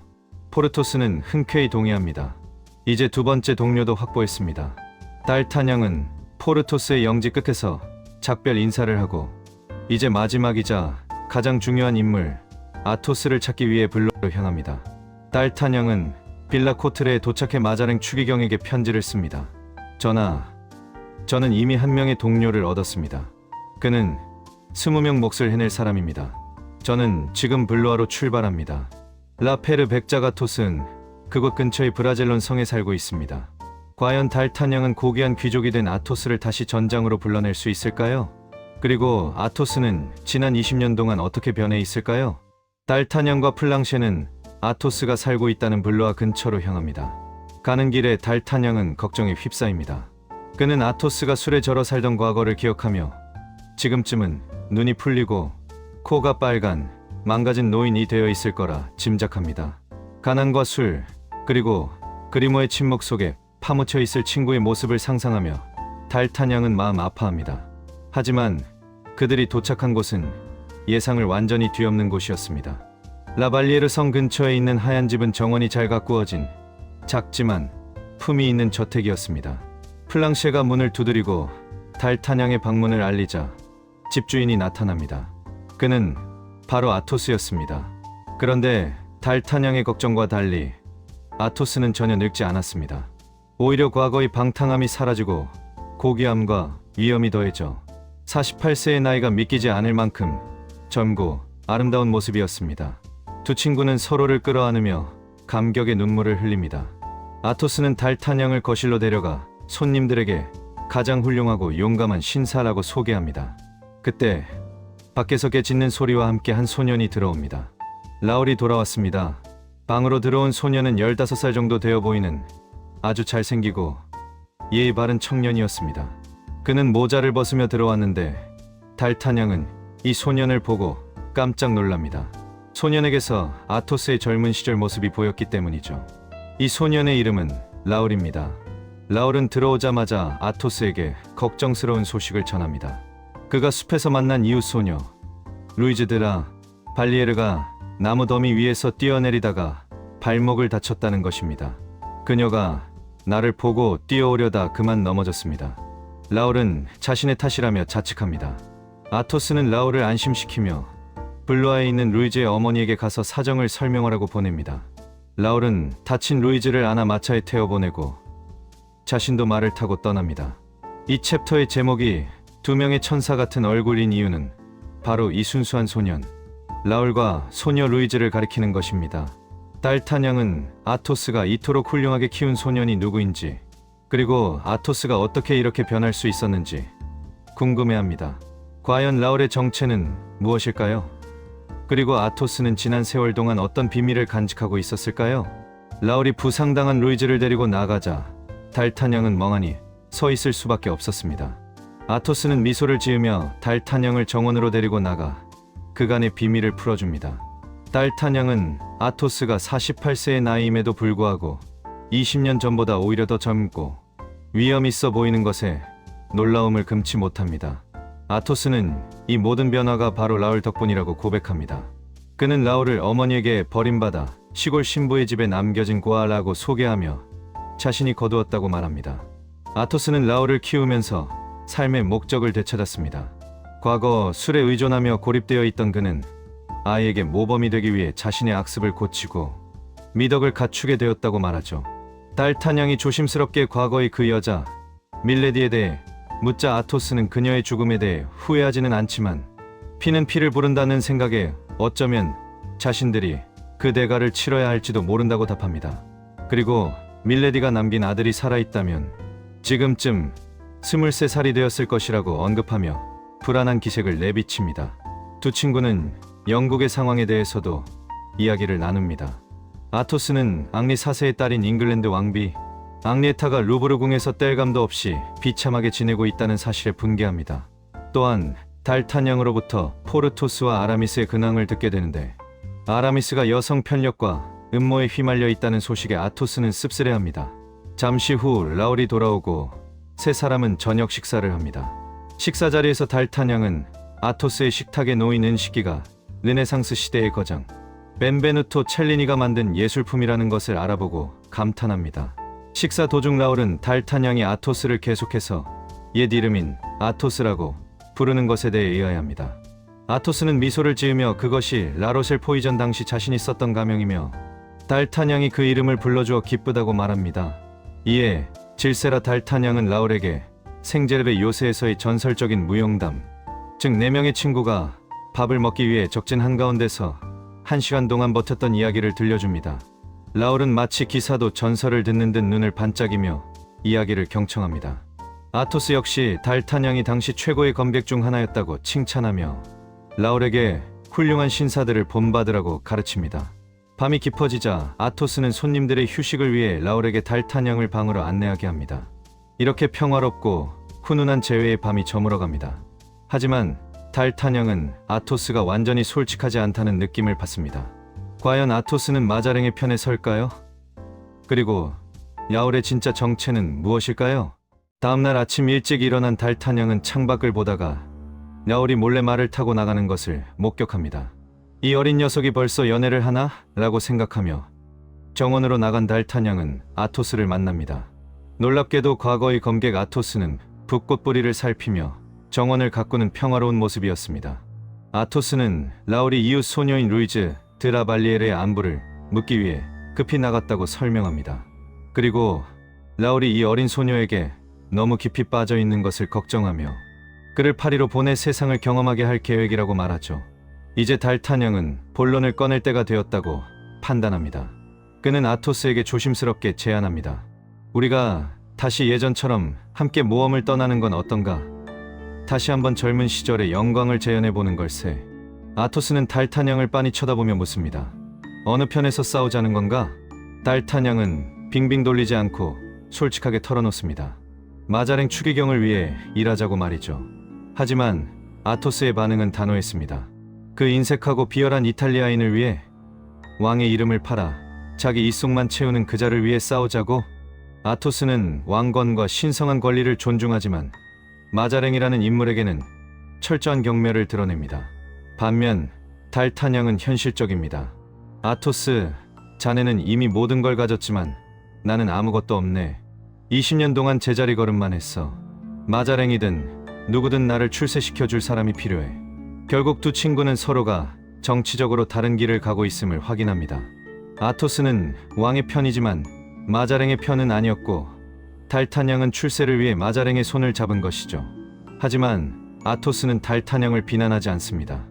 S1: 포르토스는 흔쾌히 동의합니다. 이제 두 번째 동료도 확보했습니다. 달타냥은 포르토스의 영지 끝에서 작별 인사를 하고 이제 마지막이자 가장 중요한 인물 아토스를 찾기 위해 블로로 향합니다. 달타냥은 빌라 코트레에 도착해 마자랭 추기경에게 편지를 씁니다. 전하, 저는 이미 한 명의 동료를 얻었습니다. 그는 20명 몫을 해낼 사람입니다. 저는 지금 블로아로 출발합니다. 라페르 백자가토스는 그곳 근처의 브라젤론 성에 살고 있습니다. 과연 달타냥은 고귀한 귀족이 된 아토스를 다시 전장으로 불러낼 수 있을까요? 그리고 아토스는 지난 20년 동안 어떻게 변해 있을까요? 달타냥과 플랑셰는 아토스가 살고 있다는 블루아 근처로 향합니다. 가는 길에 달타냥은 걱정에 휩싸입니다. 그는 아토스가 술에 절어 살던 과거를 기억하며 지금쯤은 눈이 풀리고 코가 빨간 망가진 노인이 되어 있을 거라 짐작합니다. 가난과 술, 그리고 그리모의 침묵 속에 파묻혀 있을 친구의 모습을 상상하며 달타냥은 마음 아파합니다. 하지만 그들이 도착한 곳은 예상을 완전히 뒤엎는 곳이었습니다. 라발리에르 성 근처에 있는 하얀 집은 정원이 잘 가꾸어진 작지만 품이 있는 저택이었습니다. 플랑셰가 문을 두드리고 달타냥의 방문을 알리자 집주인이 나타납니다. 그는 바로 아토스였습니다. 그런데 달타냥의 걱정과 달리 아토스는 전혀 늙지 않았습니다. 오히려 과거의 방탕함이 사라지고 고귀함과 위엄이 더해져 48세의 나이가 믿기지 않을 만큼 젊고 아름다운 모습이었습니다. 두 친구는 서로를 끌어안으며 감격의 눈물을 흘립니다. 아토스는 달타냥을 거실로 데려가 손님들에게 가장 훌륭하고 용감한 신사라고 소개합니다. 그때 밖에서 깨짖는 소리와 함께 한 소년이 들어옵니다. 라울이 돌아왔습니다. 방으로 들어온 소년은 15살 정도 되어 보이는 아주 잘생기고 예의 바른 청년이었습니다. 그는 모자를 벗으며 들어왔는데 달타냥은 이 소년을 보고 깜짝 놀랍니다. 소년에게서 아토스의 젊은 시절 모습이 보였기 때문이죠. 이 소년의 이름은 라울입니다. 라울은 들어오자마자 아토스에게 걱정스러운 소식을 전합니다. 그가 숲에서 만난 이웃 소녀 루이즈 드라 발리에르가 나무 더미 위에서 뛰어내리다가 발목을 다쳤다는 것입니다. 그녀가 나를 보고 뛰어오려다 그만 넘어졌습니다. 라울은 자신의 탓이라며 자책합니다. 아토스는 라울을 안심시키며 블루아에 있는 루이즈의 어머니에게 가서 사정을 설명하라고 보냅니다. 라울은 다친 루이즈를 안아 마차에 태워보내고 자신도 말을 타고 떠납니다. 이 챕터의 제목이 두 명의 천사 같은 얼굴인 이유는 바로 이 순수한 소년 라울과 소녀 루이즈를 가리키는 것입니다. 달타냥은 아토스가 이토록 훌륭하게 키운 소년이 누구인지 그리고 아토스가 어떻게 이렇게 변할 수 있었는지 궁금해합니다. 과연 라울의 정체는 무엇일까요? 그리고 아토스는 지난 세월 동안 어떤 비밀을 간직하고 있었을까요? 라울이 부상당한 루이즈를 데리고 나가자 달타냥은 멍하니 서 있을 수밖에 없었습니다. 아토스는 미소를 지으며 달타냥을 정원으로 데리고 나가 그간의 비밀을 풀어줍니다. 달타냥은 아토스가 48세의 나이임에도 불구하고 20년 전보다 오히려 더 젊고 위험 있어 보이는 것에 놀라움을 금치 못합니다. 아토스는 이 모든 변화가 바로 라울 덕분이라고 고백합니다. 그는 라울을 어머니에게 버림받아 시골 신부의 집에 남겨진 고아라고 소개하며 자신이 거두었다고 말합니다. 아토스는 라울을 키우면서 삶의 목적을 되찾았습니다. 과거 술에 의존하며 고립되어 있던 그는 아이에게 모범이 되기 위해 자신의 악습을 고치고 미덕을 갖추게 되었다고 말하죠. 달타냥이 조심스럽게 과거의 그 여자 밀레디에 대해 묻자 아토스는 그녀의 죽음에 대해 후회하지는 않지만 피는 피를 부른다는 생각에 어쩌면 자신들이 그 대가를 치러야 할지도 모른다고 답합니다. 그리고 밀레디가 남긴 아들이 살아있다면 지금쯤 23살이 되었을 것이라고 언급하며 불안한 기색을 내비칩니다. 두 친구는 영국의 상황에 대해서도 이야기를 나눕니다. 아토스는 앙리 4세의 딸인 잉글랜드 왕비 앙리에타가 루브르 궁에서 뗄감도 없이 비참하게 지내고 있다는 사실에 분개합니다. 또한 달타냥으로부터 포르토스와 아라미스의 근황을 듣게 되는데 아라미스가 여성 편력과 음모에 휘말려 있다는 소식에 아토스는 씁쓸해합니다. 잠시 후 라울이 돌아오고 세 사람은 저녁 식사를 합니다. 식사 자리에서 달타냥은 아토스의 식탁에 놓인 은식기가 르네상스 시대의 거장 벤베누토 첼리니가 만든 예술품이라는 것을 알아보고 감탄합니다. 식사 도중 라울은 달타냥이 아토스를 계속해서 옛 이름인 아토스라고 부르는 것에 대해 의아해합니다. 아토스는 미소를 지으며 그것이 라로셀 포이전 당시 자신이 썼던 가명이며 달타냥이 그 이름을 불러주어 기쁘다고 말합니다. 이에 질세라 달타냥은 라울에게 생제르베 요새에서의 전설적인 무용담, 즉 4명의 친구가 밥을 먹기 위해 적진 한가운데서 1시간 동안 버텼던 이야기를 들려줍니다. 라울은 마치 기사도 전설을 듣는 듯 눈을 반짝이며 이야기를 경청합니다. 아토스 역시 달타냥이 당시 최고의 검객 중 하나였다고 칭찬하며 라울에게 훌륭한 신사들을 본받으라고 가르칩니다. 밤이 깊어지자 아토스는 손님들의 휴식을 위해 라울에게 달 탄양을 방으로 안내하게 합니다. 이렇게 평화롭고 훈훈한 재회의 밤이 저물어갑니다. 하지만 달 탄양은 아토스가 완전히 솔직하지 않다는 느낌을 받습니다. 과연 아토스는 마자랭의 편에 설까요? 그리고 라울의 진짜 정체는 무엇일까요? 다음날 아침 일찍 일어난 달 탄양은 창밖을 보다가 라울이 몰래 말을 타고 나가는 것을 목격합니다. 이 어린 녀석이 벌써 연애를 하나? 라고 생각하며 정원으로 나간 달 탄양은 아토스를 만납니다. 놀랍게도 과거의 검객 아토스는 붓꽃 뿌리를 살피며 정원을 가꾸는 평화로운 모습이었습니다. 아토스는 라울이 이웃 소녀인 루이즈 드라발리엘의 안부를 묻기 위해 급히 나갔다고 설명합니다. 그리고 라울이 이 어린 소녀에게 너무 깊이 빠져 있는 것을 걱정하며 그를 파리로 보내 세상을 경험하게 할 계획이라고 말하죠. 이제 달 탄양은 본론을 꺼낼 때가 되었다고 판단합니다. 그는 아토스에게 조심스럽게 제안합니다. 우리가 다시 예전처럼 함께 모험을 떠나는 건 어떤가? 다시 한번 젊은 시절의 영광을 재현해보는 걸세. 아토스는 달 탄양을 빤히 쳐다보며 묻습니다. 어느 편에서 싸우자는 건가? 달 탄양은 빙빙 돌리지 않고 솔직하게 털어놓습니다. 마자랭 추기경을 위해 일하자고 말이죠. 하지만 아토스의 반응은 단호했습니다. 그 인색하고 비열한 이탈리아인을 위해 왕의 이름을 팔아 자기 입속만 채우는 그자를 위해 싸우자고? 아토스는 왕권과 신성한 권리를 존중하지만 마자랭이라는 인물에게는 철저한 경멸을 드러냅니다. 반면 달 탄양은 현실적입니다. 아토스, 자네는 이미 모든 걸 가졌지만 나는 아무것도 없네. 20년 동안 제자리 걸음만 했어. 마자랭이든 누구든 나를 출세시켜줄 사람이 필요해. 결국 두 친구는 서로가 정치적으로 다른 길을 가고 있음을 확인합니다. 아토스는 왕의 편이지만 마자랭의 편은 아니었고 달 탄양은 출세를 위해 마자랭의 손을 잡은 것이죠. 하지만 아토스는 달 탄양을 비난하지 않습니다.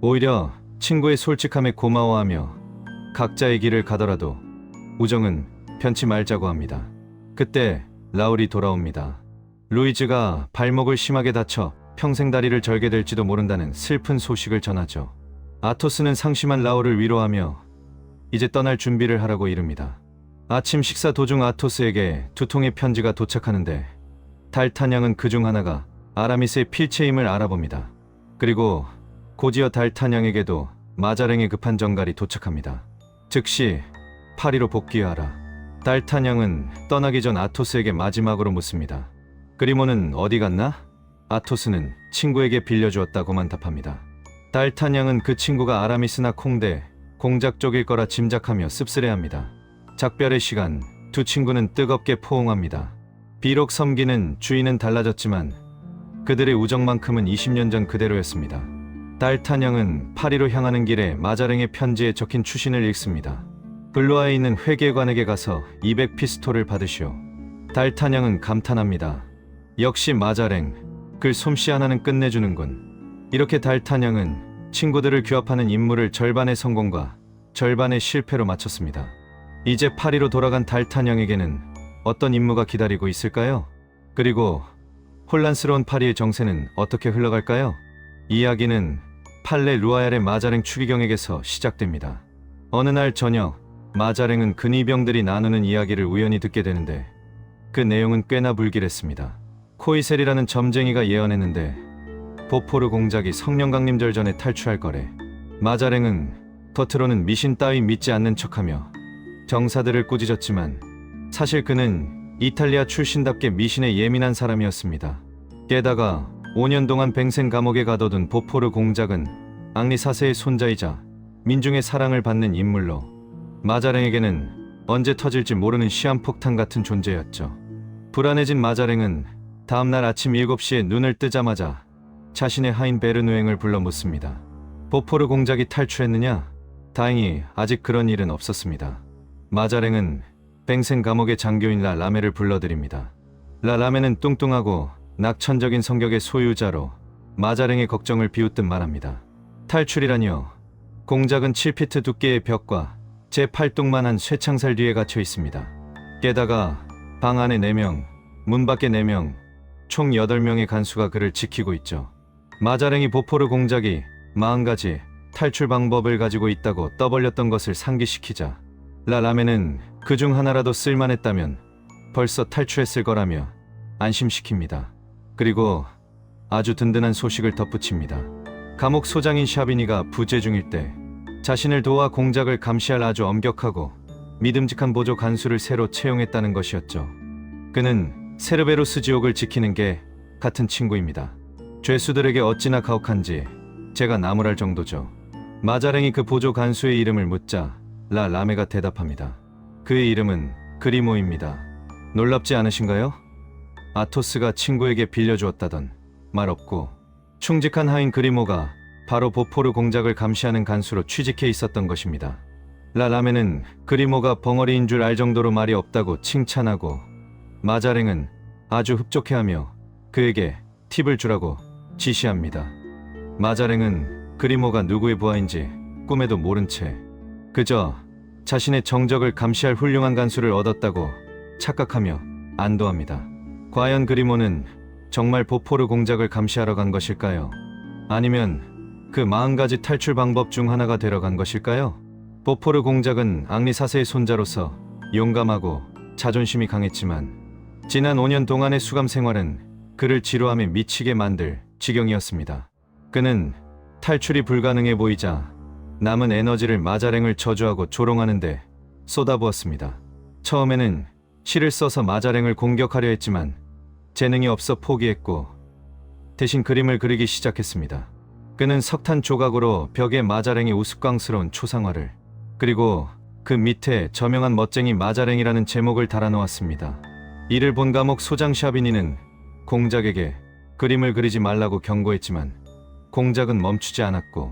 S1: 오히려 친구의 솔직함에 고마워하며 각자의 길을 가더라도 우정은 편치 말자고 합니다. 그때 라울이 돌아옵니다. 루이즈가 발목을 심하게 다쳐 평생 다리를 절게 될지도 모른다는 슬픈 소식을 전하죠. 아토스는 상심한 라울을 위로하며 이제 떠날 준비를 하라고 이릅니다. 아침 식사 도중 아토스에게 두 통의 편지가 도착하는데 달 탄양은 그중 하나가 아라미스의 필체임을 알아봅니다. 그리고 곧이어 달 탄양에게도 마자랭의 급한 전갈이 도착합니다. 즉시 파리로 복귀하라. 달 탄양은 떠나기 전 아토스에게 마지막으로 묻습니다. 그리모는 어디 갔나? 아토스는 친구에게 빌려주었다고만 답합니다. 달 탄양은 그 친구가 아라미스나 콩데 공작 쪽일 거라 짐작하며 씁쓸해합니다. 작별의 시간, 두 친구는 뜨겁게 포옹합니다. 비록 섬기는 주인은 달라졌지만 그들의 우정만큼은 20년 전 그대로였습니다. 달 탄양은 파리로 향하는 길에 마자랭의 편지에 적힌 추신을 읽습니다. 블루아에 있는 회계관에게 가서 200피스톨을 받으시오. 달 탄양은 감탄합니다. 역시 마자랭, 글 솜씨 하나는 끝내주는군. 이렇게 달 탄양은 친구들을 규합하는 임무를 절반의 성공과 절반의 실패로 마쳤습니다. 이제 파리로 돌아간 달 탄양에게는 어떤 임무가 기다리고 있을까요? 그리고 혼란스러운 파리의 정세는 어떻게 흘러갈까요? 이야기는 팔레 루아얄의 마자랭 추기경에게서 시작됩니다. 어느 날 저녁, 마자랭은 근위병들이 나누는 이야기를 우연히 듣게 되는데 그 내용은 꽤나 불길했습니다. 코이셀이라는 점쟁이가 예언했는데 보포르 공작이 성령강림절 전에 탈출할 거래. 마자랭은 겉으로는 미신 따위 믿지 않는 척하며 정사들을 꾸짖었지만 사실 그는 이탈리아 출신답게 미신에 예민한 사람이었습니다. 게다가 5년 동안 뱅생 감옥에 가둬둔 보포르 공작은 앙리 4세의 손자이자 민중의 사랑을 받는 인물로 마자랭에게는 언제 터질지 모르는 시한폭탄 같은 존재였죠. 불안해진 마자랭은 다음날 아침 7시에 눈을 뜨자마자 자신의 하인 베르누eng을 불러 묻습니다. 보포르 공작이 탈출했느냐? 다행히 아직 그런 일은 없었습니다. 마자랭은 뱅생 감옥의 장교인 라 라메를 불러드립니다. 라 라메는 뚱뚱하고 낙천적인 성격의 소유자로 마자랭의 걱정을 비웃듯 말합니다. 탈출이라니요. 공작은 7피트 두께의 벽과 제 팔뚝만한 쇠창살 뒤에 갇혀 있습니다. 게다가 방 안에 4명, 문 밖에 4명, 총 8명의 간수가 그를 지키고 있죠. 마자랭이 보포르 공작이 40가지 탈출 방법을 가지고 있다고 떠벌렸던 것을 상기시키자 라라메는 그중 하나라도 쓸만했다면 벌써 탈출했을 거라며 안심시킵니다. 그리고 아주 든든한 소식을 덧붙입니다. 감옥 소장인 샤비니가 부재 중일 때 자신을 도와 공작을 감시할 아주 엄격하고 믿음직한 보조 간수를 새로 채용했다는 것이었죠. 그는 세르베로스 지옥을 지키는 게 같은 친구입니다. 죄수들에게 어찌나 가혹한지 제가 나무랄 정도죠. 마자랭이 그 보조 간수의 이름을 묻자 라라메가 대답합니다. 그의 이름은 그리모입니다. 놀랍지 않으신가요? 아토스가 친구에게 빌려주었다던 말 없고 충직한 하인 그리모가 바로 보포르 공작을 감시하는 간수로 취직해 있었던 것입니다. 라라메는 그리모가 벙어리인 줄 알 정도로 말이 없다고 칭찬하고 마자랭은 아주 흡족해하며 그에게 팁을 주라고 지시합니다. 마자랭은 그리모가 누구의 부하인지 꿈에도 모른 채 그저 자신의 정적을 감시할 훌륭한 간수를 얻었다고 착각하며 안도합니다. 과연 그리모는 정말 보포르 공작을 감시하러 간 것일까요? 아니면 그 40가지 탈출 방법 중 하나가 되러 간 것일까요? 보포르 공작은 앙리 4세의 손자로서 용감하고 자존심이 강했지만 지난 5년 동안의 수감 생활은 그를 지루함에 미치게 만들 지경이었습니다. 그는 탈출이 불가능해 보이자 남은 에너지를 마자랭을 저주하고 조롱하는데 쏟아부었습니다. 처음에는 실을 써서 마자랭을 공격하려 했지만 재능이 없어 포기했고 대신 그림을 그리기 시작했습니다. 그는 석탄 조각으로 벽에 마자랭의 우스꽝스러운 초상화를 그리고 그 밑에 저명한 멋쟁이 마자랭이라는 제목을 달아놓았습니다. 이를 본 감옥 소장 샤비니는 공작에게 그림을 그리지 말라고 경고했지만 공작은 멈추지 않았고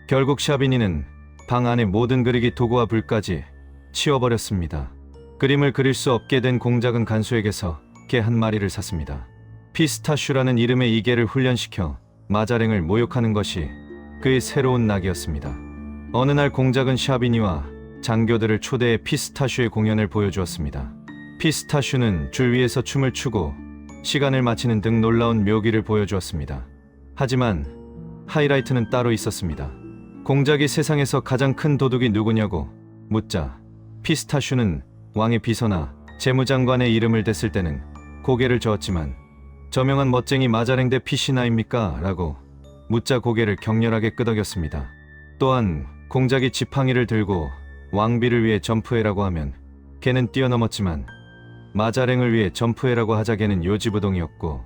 S1: 결국 샤비니는 방 안의 모든 그리기 도구와 불까지 치워버렸습니다. 그림을 그릴 수 없게 된 공작은 간수에게서 개 한 마리를 샀습니다. 피스타슈라는 이름의 이 개를 훈련시켜 마자랭을 모욕하는 것이 그의 새로운 낙이었습니다. 어느 날 공작은 샤비니와 장교들을 초대해 피스타슈의 공연을 보여주었습니다. 피스타슈는 줄 위에서 춤을 추고 시간을 마치는 등 놀라운 묘기를 보여주었습니다. 하지만 하이라이트는 따로 있었습니다. 공작이 세상에서 가장 큰 도둑이 누구냐고 묻자 피스타슈는 왕의 비서나 재무장관의 이름을 댔을 때는 고개를 저었지만 저명한 멋쟁이 마자랭 대 피시나입니까? 라고 묻자 고개를 격렬하게 끄덕였습니다. 또한 공작이 지팡이를 들고 왕비를 위해 점프해라고 하면 걔는 뛰어넘었지만 마자랭을 위해 점프해라고 하자 걔는 요지부동이었고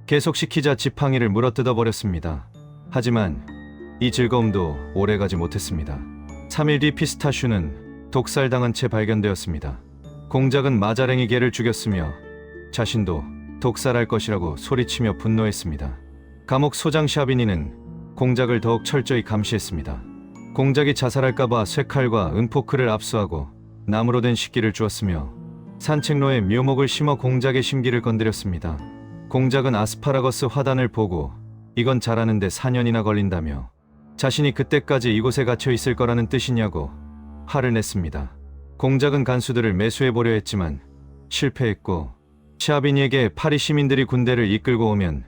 S1: 계속시키자 지팡이를 물어뜯어 버렸습니다. 하지만 이 즐거움도 오래가지 못했습니다. 3일 뒤 피스타슈는 독살당한 채 발견되었습니다. 공작은 마자랭이 걔를 죽였으며 자신도 독살할 것이라고 소리치며 분노했습니다. 감옥 소장 샤비니는 공작을 더욱 철저히 감시했습니다. 공작이 자살할까봐 쇠칼과 은포크를 압수하고 나무로 된 식기를 주었으며 산책로에 묘목을 심어 공작의 심기를 건드렸습니다. 공작은 아스파라거스 화단을 보고 이건 자라는데 4년이나 걸린다며 자신이 그때까지 이곳에 갇혀 있을 거라는 뜻이냐고 화를 냈습니다. 공작은 간수들을 매수해보려 했지만 실패했고 샤비니에게 파리 시민들이 군대를 이끌고 오면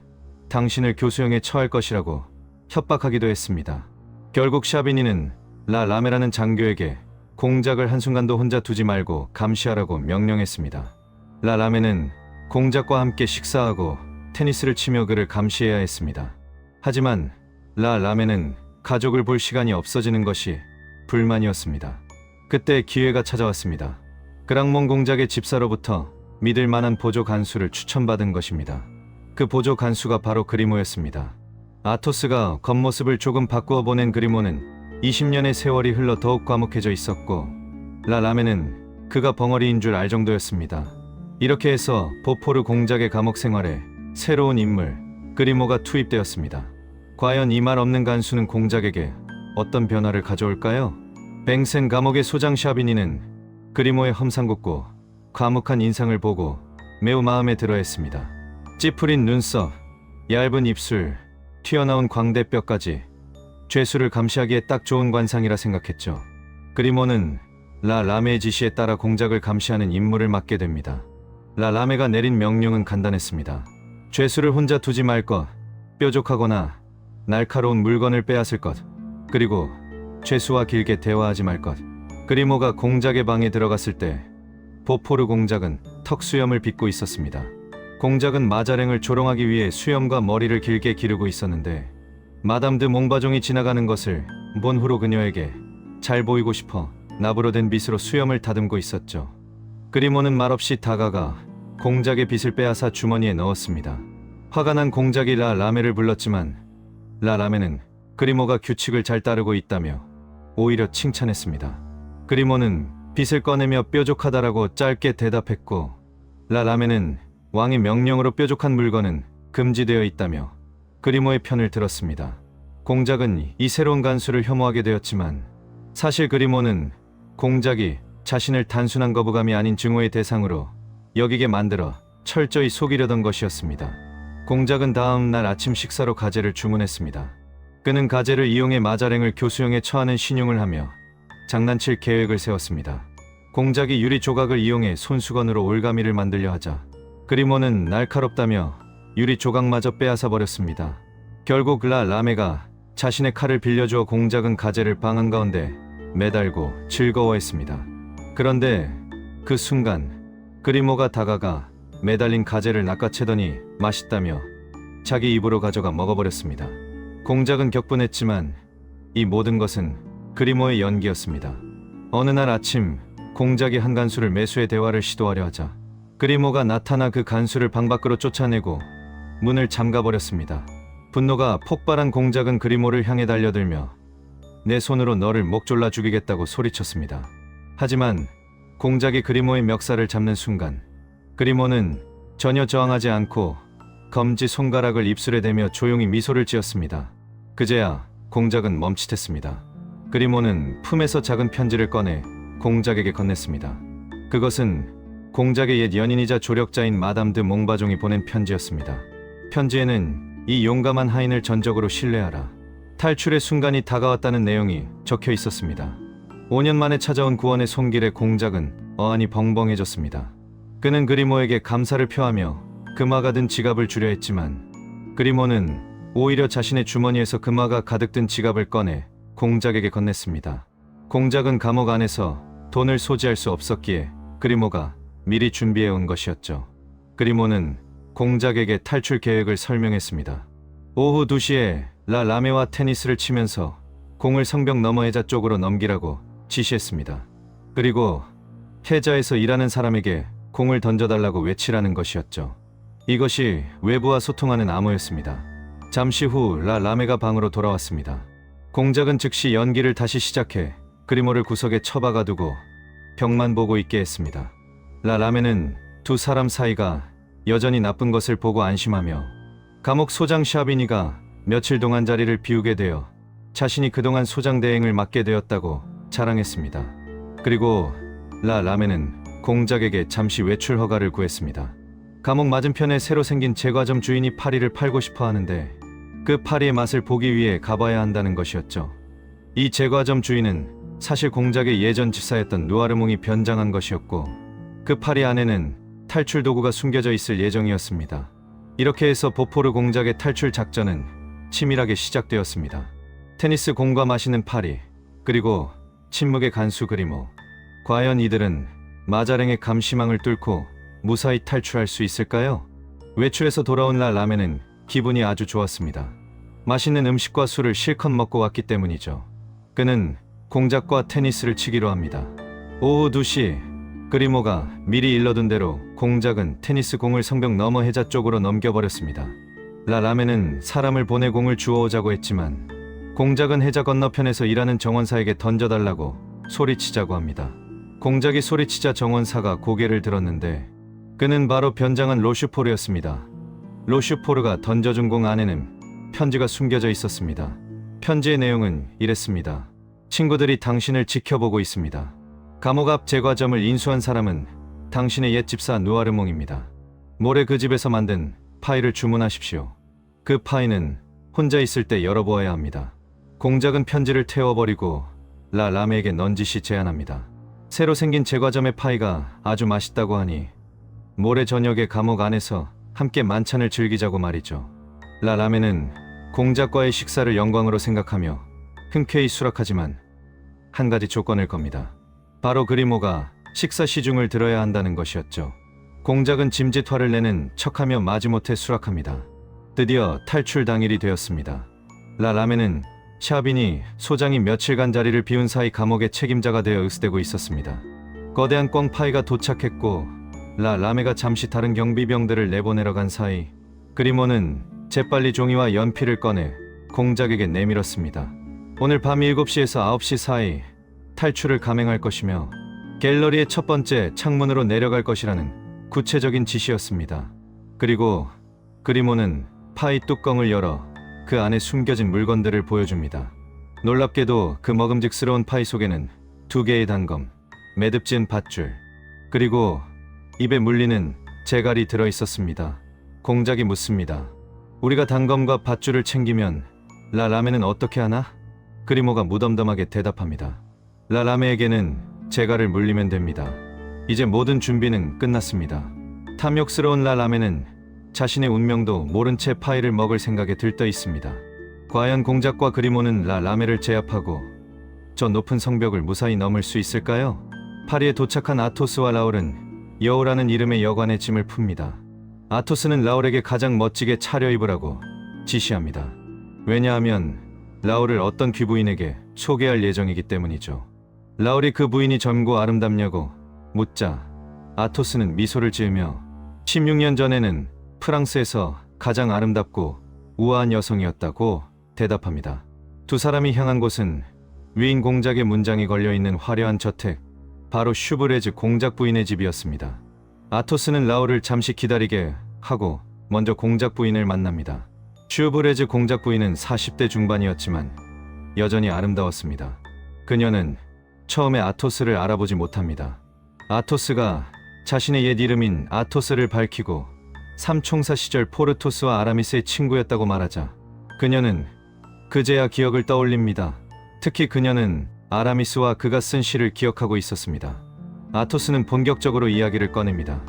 S1: 당신을 교수형에 처할 것이라고 협박하기도 했습니다. 결국 샤비니는 라라메라는 장교에게 공작을 한순간도 혼자 두지 말고 감시하라고 명령했습니다. 라라메는 공작과 함께 식사하고 테니스를 치며 그를 감시해야 했습니다. 하지만 라라메는 가족을 볼 시간이 없어지는 것이 불만이었습니다. 그때 기회가 찾아왔습니다. 그랑몬 공작의 집사로부터 믿을 만한 보조 간수를 추천받은 것입니다. 그 보조 간수가 바로 그리모였습니다. 아토스가 겉모습을 조금 바꾸어 보낸 그리모는 20년의 세월이 흘러 더욱 과묵해져 있었고 라라메는 그가 벙어리인 줄 알 정도였습니다. 이렇게 해서 보포르 공작의 감옥 생활에 새로운 인물 그리모가 투입되었습니다. 과연 이 말 없는 간수는 공작에게 어떤 변화를 가져올까요? 뱅센 감옥의 소장 샤비니는 그리모의 험상궂고 과묵한 인상을 보고 매우 마음에 들어했습니다. 찌푸린 눈썹, 얇은 입술, 튀어나온 광대뼈까지 죄수를 감시하기에 딱 좋은 관상이라 생각했죠. 그리모는 라라메의 지시에 따라 공작을 감시하는 임무를 맡게 됩니다. 라라메가 내린 명령은 간단했습니다. 죄수를 혼자 두지 말 것, 뾰족하거나 날카로운 물건을 빼앗을 것, 그리고 죄수와 길게 대화하지 말 것. 그리모가 공작의 방에 들어갔을 때 보포르 공작은 턱 수염을 빗고 있었습니다. 공작은 마자랭을 조롱하기 위해 수염과 머리를 길게 기르고 있었는데 마담 드 몽바종이 지나가는 것을 본 후로 그녀에게 잘 보이고 싶어 나부로 된 빗으로 수염을 다듬고 있었죠. 그리모는 말없이 다가가 공작의 빗을 빼앗아 주머니에 넣었습니다. 화가 난 공작이 라 라메를 불렀지만 라 라메는 그리모가 규칙을 잘 따르고 있다며 오히려 칭찬했습니다. 그리모는 빗을 꺼내며 뾰족하다라고 짧게 대답했고 라 라메는 왕의 명령으로 뾰족한 물건은 금지되어 있다며 그리모의 편을 들었습니다. 공작은 이 새로운 간수를 혐오하게 되었지만 사실 그리모는 공작이 자신을 단순한 거부감이 아닌 증오의 대상으로 여기게 만들어 철저히 속이려던 것이었습니다. 공작은 다음 날 아침 식사로 가재를 주문했습니다. 그는 가재를 이용해 마자랭을 교수형에 처하는 신용을 하며 장난칠 계획을 세웠습니다. 공작이 유리 조각을 이용해 손수건으로 올가미를 만들려 하자 그리모는 날카롭다며 유리 조각마저 빼앗아 버렸습니다. 결국 라 라메가 자신의 칼을 빌려주어 공작은 가재를 방 한가운데 매달고 즐거워했습니다. 그런데 그 순간 그리모가 다가가 매달린 가재를 낚아채더니 맛있다며 자기 입으로 가져가 먹어버렸습니다. 공작은 격분했지만 이 모든 것은 그리모의 연기였습니다. 어느 날 아침 공작이 한 간수를 매수해 대화를 시도하려 하자 그리모가 나타나 그 간수를 방 밖으로 쫓아내고 문을 잠가버렸습니다. 분노가 폭발한 공작은 그리모를 향해 달려들며 내 손으로 너를 목 졸라 죽이겠다고 소리쳤습니다. 하지만 공작이 그리모의 멱살을 잡는 순간 그리모는 전혀 저항하지 않고 검지 손가락을 입술에 대며 조용히 미소를 지었습니다. 그제야 공작은 멈칫했습니다. 그리모는 품에서 작은 편지를 꺼내 공작에게 건넸습니다. 그것은 공작의 옛 연인이자 조력자인 마담 드 몽바종이 보낸 편지였습니다. 편지에는 이 용감한 하인을 전적으로 신뢰하라, 탈출의 순간이 다가왔다는 내용이 적혀 있었습니다. 5년 만에 찾아온 구원의 손길에 공작은 어안이 벙벙해졌습니다. 그는 그리모에게 감사를 표하며 금화가 든 지갑을 주려 했지만 그리모는 오히려 자신의 주머니에서 금화가 가득 든 지갑을 꺼내 공작에게 건넸습니다. 공작은 감옥 안에서 돈을 소지할 수 없었기에 그리모가 미리 준비해 온 것이었죠. 그리모는 공작에게 탈출 계획을 설명했습니다. 오후 2시에 라 라메와 테니스를 치면서 공을 성벽 너머 해자 쪽으로 넘기라고 지시했습니다. 그리고 해자에서 일하는 사람에게 공을 던져달라고 외치라는 것이었죠. 이것이 외부와 소통하는 암호였습니다. 잠시 후 라 라메가 방으로 돌아왔습니다. 공작은 즉시 연기를 다시 시작해 그리모를 구석에 처박아 두고 벽만 보고 있게 했습니다. 라 라메는 두 사람 사이가 여전히 나쁜 것을 보고 안심하며 감옥 소장 샤비니가 며칠 동안 자리를 비우게 되어 자신이 그동안 소장 대행을 맡게 되었다고 자랑했습니다. 그리고 라 라메는 공작에게 잠시 외출 허가를 구했습니다. 감옥 맞은편에 새로 생긴 제과점 주인이 파리를 팔고 싶어 하는데 그 파리의 맛을 보기 위해 가봐야 한다는 것이었죠. 이 제과점 주인은 사실 공작의 예전 집사였던 누아르몽이 변장한 것이었고 그 파리 안에는 탈출 도구가 숨겨져 있을 예정이었습니다. 이렇게 해서 보포르 공작의 탈출 작전은 치밀하게 시작되었습니다. 테니스 공과 마시는 파리, 그리고 침묵의 간수 그리모. 과연 이들은 마자랭의 감시망을 뚫고 무사히 탈출할 수 있을까요? 외출해서 돌아온 라 라메는 기분이 아주 좋았습니다. 맛있는 음식과 술을 실컷 먹고 왔기 때문이죠. 그는 공작과 테니스를 치기로 합니다. 오후 2시 그리모가 미리 일러둔 대로 공작은 테니스 공을 성벽 너머 해자 쪽으로 넘겨버렸습니다. 라 라메는 사람을 보내 공을 주워오자고 했지만 공작은 해자 건너편에서 일하는 정원사에게 던져달라고 소리치자고 합니다. 공작이 소리치자 정원사가 고개를 들었는데 그는 바로 변장한 로슈포르였습니다. 로슈포르가 던져준 공 안에는 편지가 숨겨져 있었습니다. 편지의 내용은 이랬습니다. 친구들이 당신을 지켜보고 있습니다. 감옥 앞 제과점을 인수한 사람은 당신의 옛 집사 누아르몽입니다. 모레 그 집에서 만든 파이를 주문하십시오. 그 파이는 혼자 있을 때 열어보아야 합니다. 공작은 편지를 태워버리고 라 라메에게 넌지시 제안합니다. 새로 생긴 제과점의 파이가 아주 맛있다고 하니 모레 저녁에 감옥 안에서 함께 만찬을 즐기자고 말이죠. 라 라메는 공작과의 식사를 영광으로 생각하며 흔쾌히 수락하지만 한 가지 조건을 겁니다. 바로 그리모가 식사 시중을 들어야 한다는 것이었죠. 공작은 짐짓화를 내는 척하며 마지못해 수락합니다. 드디어 탈출 당일이 되었습니다. 라라메는 샤빈이 소장이 며칠간 자리를 비운 사이 감옥의 책임자가 되어 의스되고 있었습니다. 거대한 꽝파이가 도착했고 라라메가 잠시 다른 경비병들을 내보내러 간 사이 그리모는 재빨리 종이와 연필을 꺼내 공작에게 내밀었습니다. 오늘 밤 7시에서 9시 사이 탈출을 감행할 것이며 갤러리의 첫 번째 창문으로 내려갈 것이라는 구체적인 지시였습니다. 그리고 그리모는 파이 뚜껑을 열어 그 안에 숨겨진 물건들을 보여줍니다. 놀랍게도 그 먹음직스러운 파이 속에는 2개의 단검, 매듭진 밧줄, 그리고 입에 물리는 재갈이 들어있었습니다. 공작이 묻습니다. 우리가 단검과 밧줄을 챙기면 라라메는 어떻게 하나? 그리모가 무덤덤하게 대답합니다. 라라메에게는 재갈을 물리면 됩니다. 이제 모든 준비는 끝났습니다. 탐욕스러운 라라메는 자신의 운명도 모른 채 파이를 먹을 생각에 들떠 있습니다. 과연 공작과 그리모는 라라메를 제압하고 저 높은 성벽을 무사히 넘을 수 있을까요? 파리에 도착한 아토스와 라울은 여우라는 이름의 여관에 짐을 풉니다. 아토스는 라울에게 가장 멋지게 차려입으라고 지시합니다. 왜냐하면 라울을 어떤 귀부인에게 소개할 예정이기 때문이죠. 라울이 그 부인이 젊고 아름답냐고 묻자 아토스는 미소를 지으며 16년 전에는 프랑스에서 가장 아름답고 우아한 여성이었다고 대답합니다. 두 사람이 향한 곳은 위인 공작의 문장이 걸려있는 화려한 저택, 바로 슈브레즈 공작 부인의 집이었습니다. 아토스는 라울을 잠시 기다리게 하고 먼저 공작 부인을 만납니다. 슈브레즈 공작 부인은 40대 중반이었지만 여전히 아름다웠습니다. 그녀는 처음에 아토스를 알아보지 못합니다. 아토스가 자신의 옛 이름인 아토스를 밝히고 삼총사 시절 포르토스와 아라미스의 친구였다고 말하자 그녀는 그제야 기억을 떠올립니다. 특히 그녀는 아라미스와 그가 쓴 시를 기억하고 있었습니다. 아토스는 본격적으로 이야기를 꺼냅니다.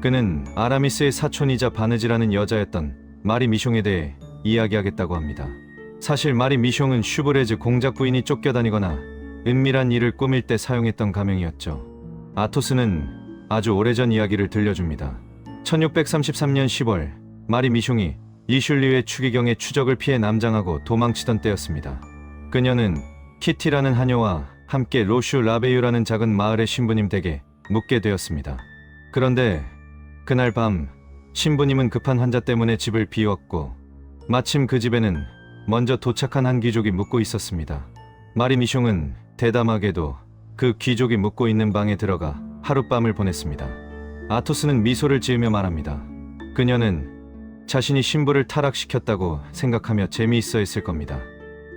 S1: 그는 아라미스의 사촌이자 바느지라는 여자였던 마리 미숑에 대해 이야기하겠다고 합니다. 사실 마리 미숑은 슈브레즈 공작 부인이 쫓겨다니거나 은밀한 일을 꾸밀 때 사용했던 가명이었죠. 아토스는 아주 오래전 이야기를 들려줍니다. 1633년 10월 마리 미숑이 리슐리의 추기경의 추적을 피해 남장하고 도망치던 때였습니다. 그녀는 키티라는 하녀와 함께 로슈 라베유라는 작은 마을의 신부님 댁에 묵게 되었습니다. 그런데 그날 밤 신부님은 급한 환자 때문에 집을 비웠고 마침 그 집에는 먼저 도착한 한 귀족이 묵고 있었습니다. 마리 미숑은 대담하게도 그 귀족이 묵고 있는 방에 들어가 하룻밤을 보냈습니다. 아토스는 미소를 지으며 말합니다. 그녀는 자신이 신부를 타락시켰다고 생각하며 재미있어 했을 겁니다.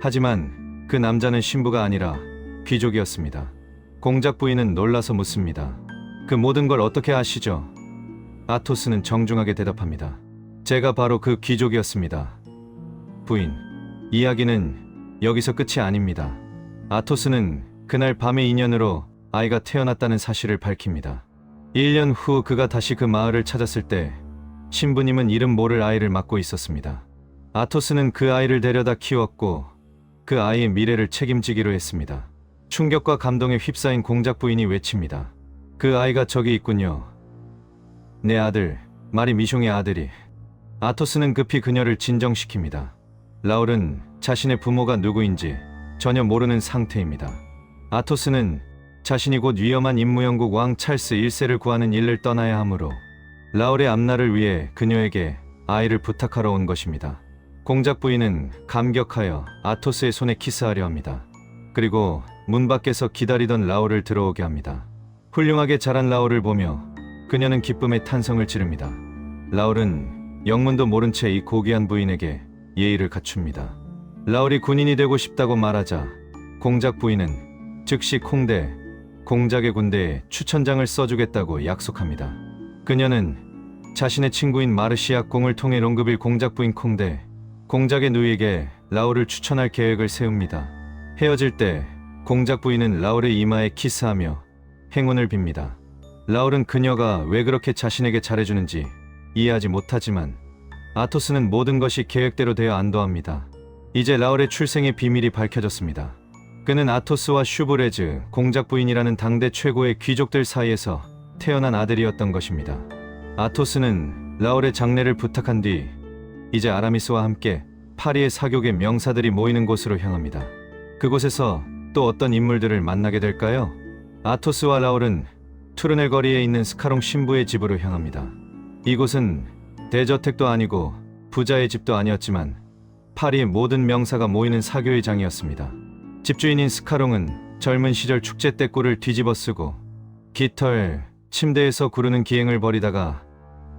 S1: 하지만 그 남자는 신부가 아니라 귀족이었습니다. 공작 부인은 놀라서 묻습니다. 그 모든 걸 어떻게 아시죠? 아토스는 정중하게 대답합니다. 제가 바로 그 귀족이었습니다. 부인, 이야기는 여기서 끝이 아닙니다. 아토스는 그날 밤의 인연으로 아이가 태어났다는 사실을 밝힙니다. 1년 후 그가 다시 그 마을을 찾았을 때 신부님은 이름 모를 아이를 맡고 있었습니다. 아토스는 그 아이를 데려다 키웠고 그 아이의 미래를 책임지기로 했습니다. 충격과 감동에 휩싸인 공작 부인이 외칩니다. 그 아이가 저기 있군요. 내 아들, 마리 미숑의 아들이. 아토스는 급히 그녀를 진정시킵니다. 라울은 자신의 부모가 누구인지 전혀 모르는 상태입니다. 아토스는 자신이 곧 위험한 임무영국 왕 찰스 1세를 구하는 일을 떠나야 하므로 라울의 앞날을 위해 그녀에게 아이를 부탁하러 온 것입니다. 공작 부인은 감격하여 아토스의 손에 키스하려 합니다. 그리고 문 밖에서 기다리던 라울을 들어오게 합니다. 훌륭하게 자란 라울을 보며 그녀는 기쁨의 탄성을 지릅니다. 라울은 영문도 모른 채 이 고귀한 부인에게 예의를 갖춥니다. 라울이 군인이 되고 싶다고 말하자 공작 부인은 즉시 콩대, 공작의 군대에 추천장을 써주겠다고 약속합니다. 그녀는 자신의 친구인 마르시아 공을 통해 롱그빌 공작 부인 콩대, 공작의 누이에게 라울을 추천할 계획을 세웁니다. 헤어질 때 공작 부인은 라울의 이마에 키스하며 행운을 빕니다. 라울은 그녀가 왜 그렇게 자신에게 잘해주는지 이해하지 못하지만 아토스는 모든 것이 계획대로 되어 안도합니다. 이제 라울의 출생의 비밀이 밝혀졌습니다. 그는 아토스와 슈브레즈 공작 부인이라는 당대 최고의 귀족들 사이에서 태어난 아들이었던 것입니다. 아토스는 라울의 장례를 부탁한 뒤 이제 아라미스와 함께 파리의 사교계 명사들이 모이는 곳으로 향합니다. 그곳에서 또 어떤 인물들을 만나게 될까요? 아토스와 라울은 투르넬 거리에 있는 스카롱 신부의 집으로 향합니다. 이곳은 대저택도 아니고 부자의 집도 아니었지만 파리의 모든 명사가 모이는 사교의 장이었습니다. 집주인인 스카롱은 젊은 시절 축제 때 꿀을 뒤집어 쓰고 깃털, 침대에서 구르는 기행을 벌이다가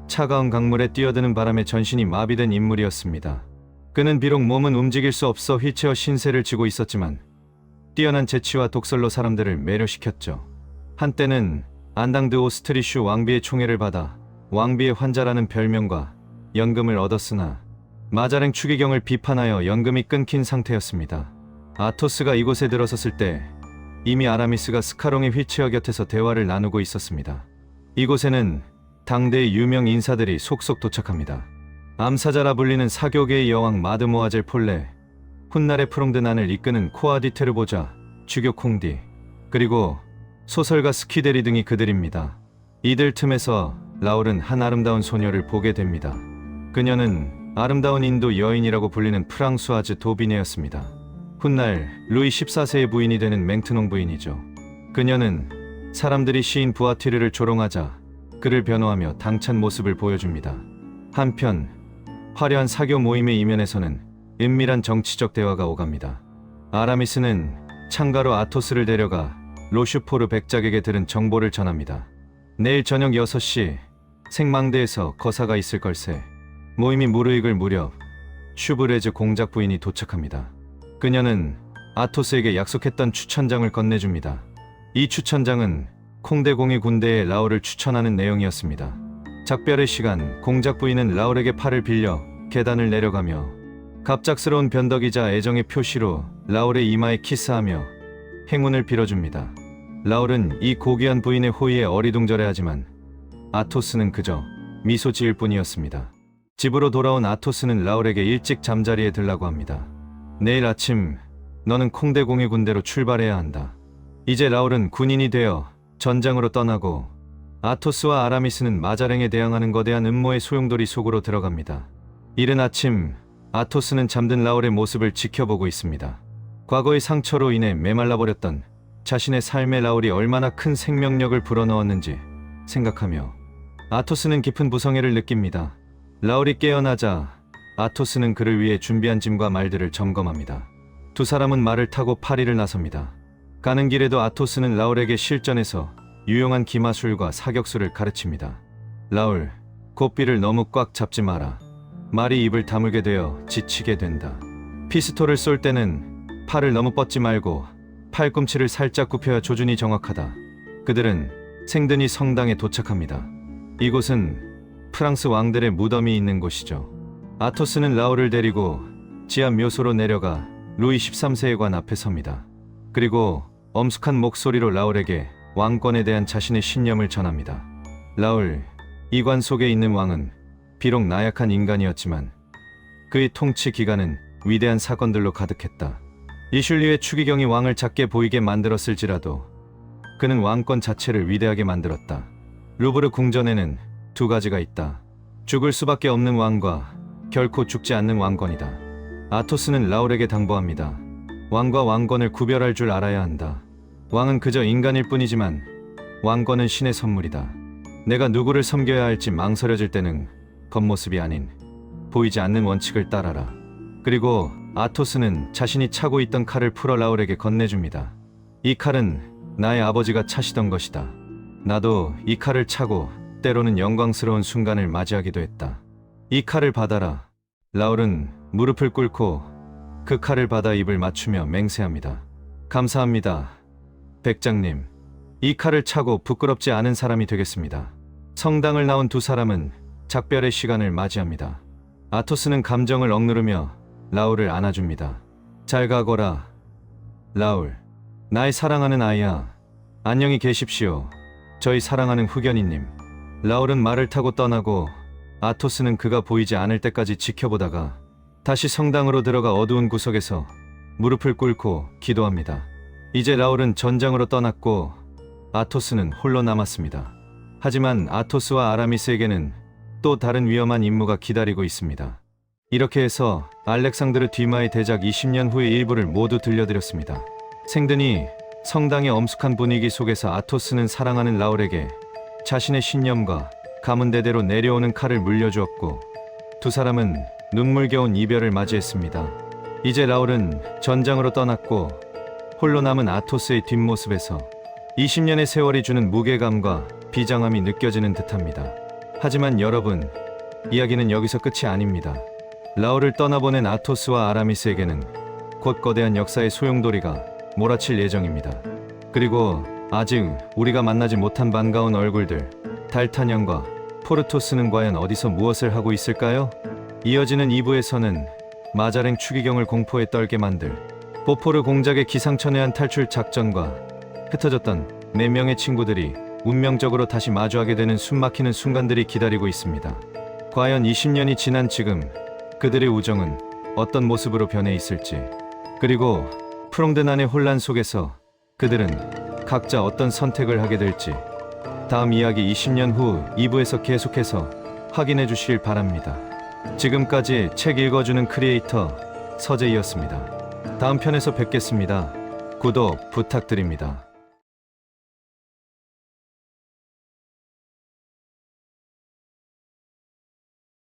S1: 차가운 강물에 뛰어드는 바람에 전신이 마비된 인물이었습니다. 그는 비록 몸은 움직일 수 없어 휠체어 신세를 지고 있었지만 뛰어난 재치와 독설로 사람들을 매료시켰죠. 한때는 안당 드 오스트리슈 왕비의 총애를 받아 왕비의 환자라는 별명과 연금을 얻었으나 마자랭 추기경을 비판하여 연금이 끊긴 상태였습니다. 아토스가 이곳에 들어섰을 때 이미 아라미스가 스카롱의 휠체어 곁에서 대화를 나누고 있었습니다. 이곳에는 당대의 유명 인사들이 속속 도착합니다. 암사자라 불리는 사교계의 여왕 마드모아젤 폴레, 훗날의 프롱드난을 이끄는 코아디테르보자, 주교 콩디, 그리고 소설가 스키데리 등이 그들입니다. 이들 틈에서 라울은 한 아름다운 소녀를 보게 됩니다. 그녀는 아름다운 인도 여인이라고 불리는 프랑수아즈 도비네였습니다. 훗날 루이 14세의 부인이 되는 맹트농 부인이죠. 그녀는 사람들이 시인 부아티르를 조롱하자 그를 변호하며 당찬 모습을 보여줍니다. 한편 화려한 사교 모임의 이면에서는 은밀한 정치적 대화가 오갑니다. 아라미스는 창가로 아토스를 데려가 로슈포르 백작에게 들은 정보를 전합니다. 내일 저녁 6시 생망대에서 거사가 있을 걸세. 모임이 무르익을 무렵 슈브레즈 공작 부인이 도착합니다. 그녀는 아토스에게 약속했던 추천장을 건네줍니다. 이 추천장은 콩대공의 군대에 라울을 추천하는 내용이었습니다. 작별의 시간, 공작 부인은 라울에게 팔을 빌려 계단을 내려가며 갑작스러운 변덕이자 애정의 표시로 라울의 이마에 키스하며 행운을 빌어줍니다. 라울은 이 고귀한 부인의 호의에 어리둥절해하지만 아토스는 그저 미소 지을 뿐이었습니다. 집으로 돌아온 아토스는 라울에게 일찍 잠자리에 들라고 합니다. 내일 아침 너는 콩대공의 군대로 출발해야 한다. 이제 라울은 군인이 되어 전장으로 떠나고 아토스와 아라미스는 마자랭에 대항하는 거대한 음모의 소용돌이 속으로 들어갑니다. 이른 아침 아토스는 잠든 라울의 모습을 지켜보고 있습니다. 과거의 상처로 인해 메말라버렸던 자신의 삶에 라울이 얼마나 큰 생명력을 불어넣었는지 생각하며 아토스는 깊은 부성애를 느낍니다. 라울이 깨어나자 아토스는 그를 위해 준비한 짐과 말들을 점검합니다. 두 사람은 말을 타고 파리를 나섭니다. 가는 길에도 아토스는 라울에게 실전에서 유용한 기마술과 사격술을 가르칩니다. 라울, 고삐를 너무 꽉 잡지 마라. 말이 입을 다물게 되어 지치게 된다. 피스톨을 쏠 때는 팔을 너무 뻗지 말고 팔꿈치를 살짝 굽혀야 조준이 정확하다. 그들은 생드니 성당에 도착합니다. 이곳은 프랑스 왕들의 무덤이 있는 곳이죠. 아토스는 라울을 데리고 지하 묘소로 내려가 루이 13세의 관 앞에 섭니다. 그리고 엄숙한 목소리로 라울에게 왕권에 대한 자신의 신념을 전합니다. 라울, 이 관 속에 있는 왕은 비록 나약한 인간이었지만 그의 통치 기간은 위대한 사건들로 가득했다. 이슐리의 추기경이 왕을 작게 보이게 만들었을지라도 그는 왕권 자체를 위대하게 만들었다. 루브르 궁전에는 두 가지가 있다. 죽을 수밖에 없는 왕과 결코 죽지 않는 왕권이다. 아토스는 라울에게 당부합니다. 왕과 왕권을 구별할 줄 알아야 한다. 왕은 그저 인간일 뿐이지만 왕권은 신의 선물이다. 내가 누구를 섬겨야 할지 망설여질 때는 겉모습이 아닌 보이지 않는 원칙을 따라라. 그리고 아토스는 자신이 차고 있던 칼을 풀어 라울에게 건네줍니다. 이 칼은 나의 아버지가 차시던 것이다. 나도 이 칼을 차고 때로는 영광스러운 순간을 맞이하기도 했다. 이 칼을 받아라. 라울은 무릎을 꿇고 그 칼을 받아 입을 맞추며 맹세합니다. 감사합니다. 백장님. 이 칼을 차고 부끄럽지 않은 사람이 되겠습니다. 성당을 나온 두 사람은 작별의 시간을 맞이합니다. 아토스는 감정을 억누르며 라울을 안아줍니다. 잘 가거라. 라울. 나의 사랑하는 아이야. 안녕히 계십시오. 저희 사랑하는 후견이님. 라울은 말을 타고 떠나고 아토스는 그가 보이지 않을 때까지 지켜보다가 다시 성당으로 들어가 어두운 구석에서 무릎을 꿇고 기도합니다. 이제 라울은 전장으로 떠났고 아토스는 홀로 남았습니다. 하지만 아토스와 아라미스에게는 또 다른 위험한 임무가 기다리고 있습니다. 이렇게 해서 알렉산드르 뒤마의 대작 20년 후의 일부를 모두 들려드렸습니다. 생드니 성당의 엄숙한 분위기 속에서 아토스는 사랑하는 라울에게 자신의 신념과 가문대대로 내려오는 칼을 물려주었고 두 사람은 눈물겨운 이별을 맞이했습니다. 이제 라울은 전장으로 떠났고 홀로 남은 아토스의 뒷모습에서 20년의 세월이 주는 무게감과 비장함이 느껴지는 듯합니다. 하지만 여러분, 이야기는 여기서 끝이 아닙니다. 라울을 떠나보낸 아토스와 아라미스에게는 곧 거대한 역사의 소용돌이가 몰아칠 예정입니다. 그리고 아직 우리가 만나지 못한 반가운 얼굴들, 달타냥과 포르토스는 과연 어디서 무엇을 하고 있을까요? 이어지는 2부에서는 마자랭 추기경을 공포에 떨게 만들 보포르 공작의 기상천외한 탈출 작전과 흩어졌던 4명의 친구들이 운명적으로 다시 마주하게 되는 숨막히는 순간들이 기다리고 있습니다. 과연 20년이 지난 지금 그들의 우정은 어떤 모습으로 변해 있을지, 그리고 프롱드난의 혼란 속에서 그들은 각자 어떤 선택을 하게 될지 다음 이야기 20년 후 2부에서 계속해서 확인해 주시길 바랍니다. 지금까지 책 읽어주는 크리에이터 서재이었습니다. 다음 편에서 뵙겠습니다. 구독 부탁드립니다.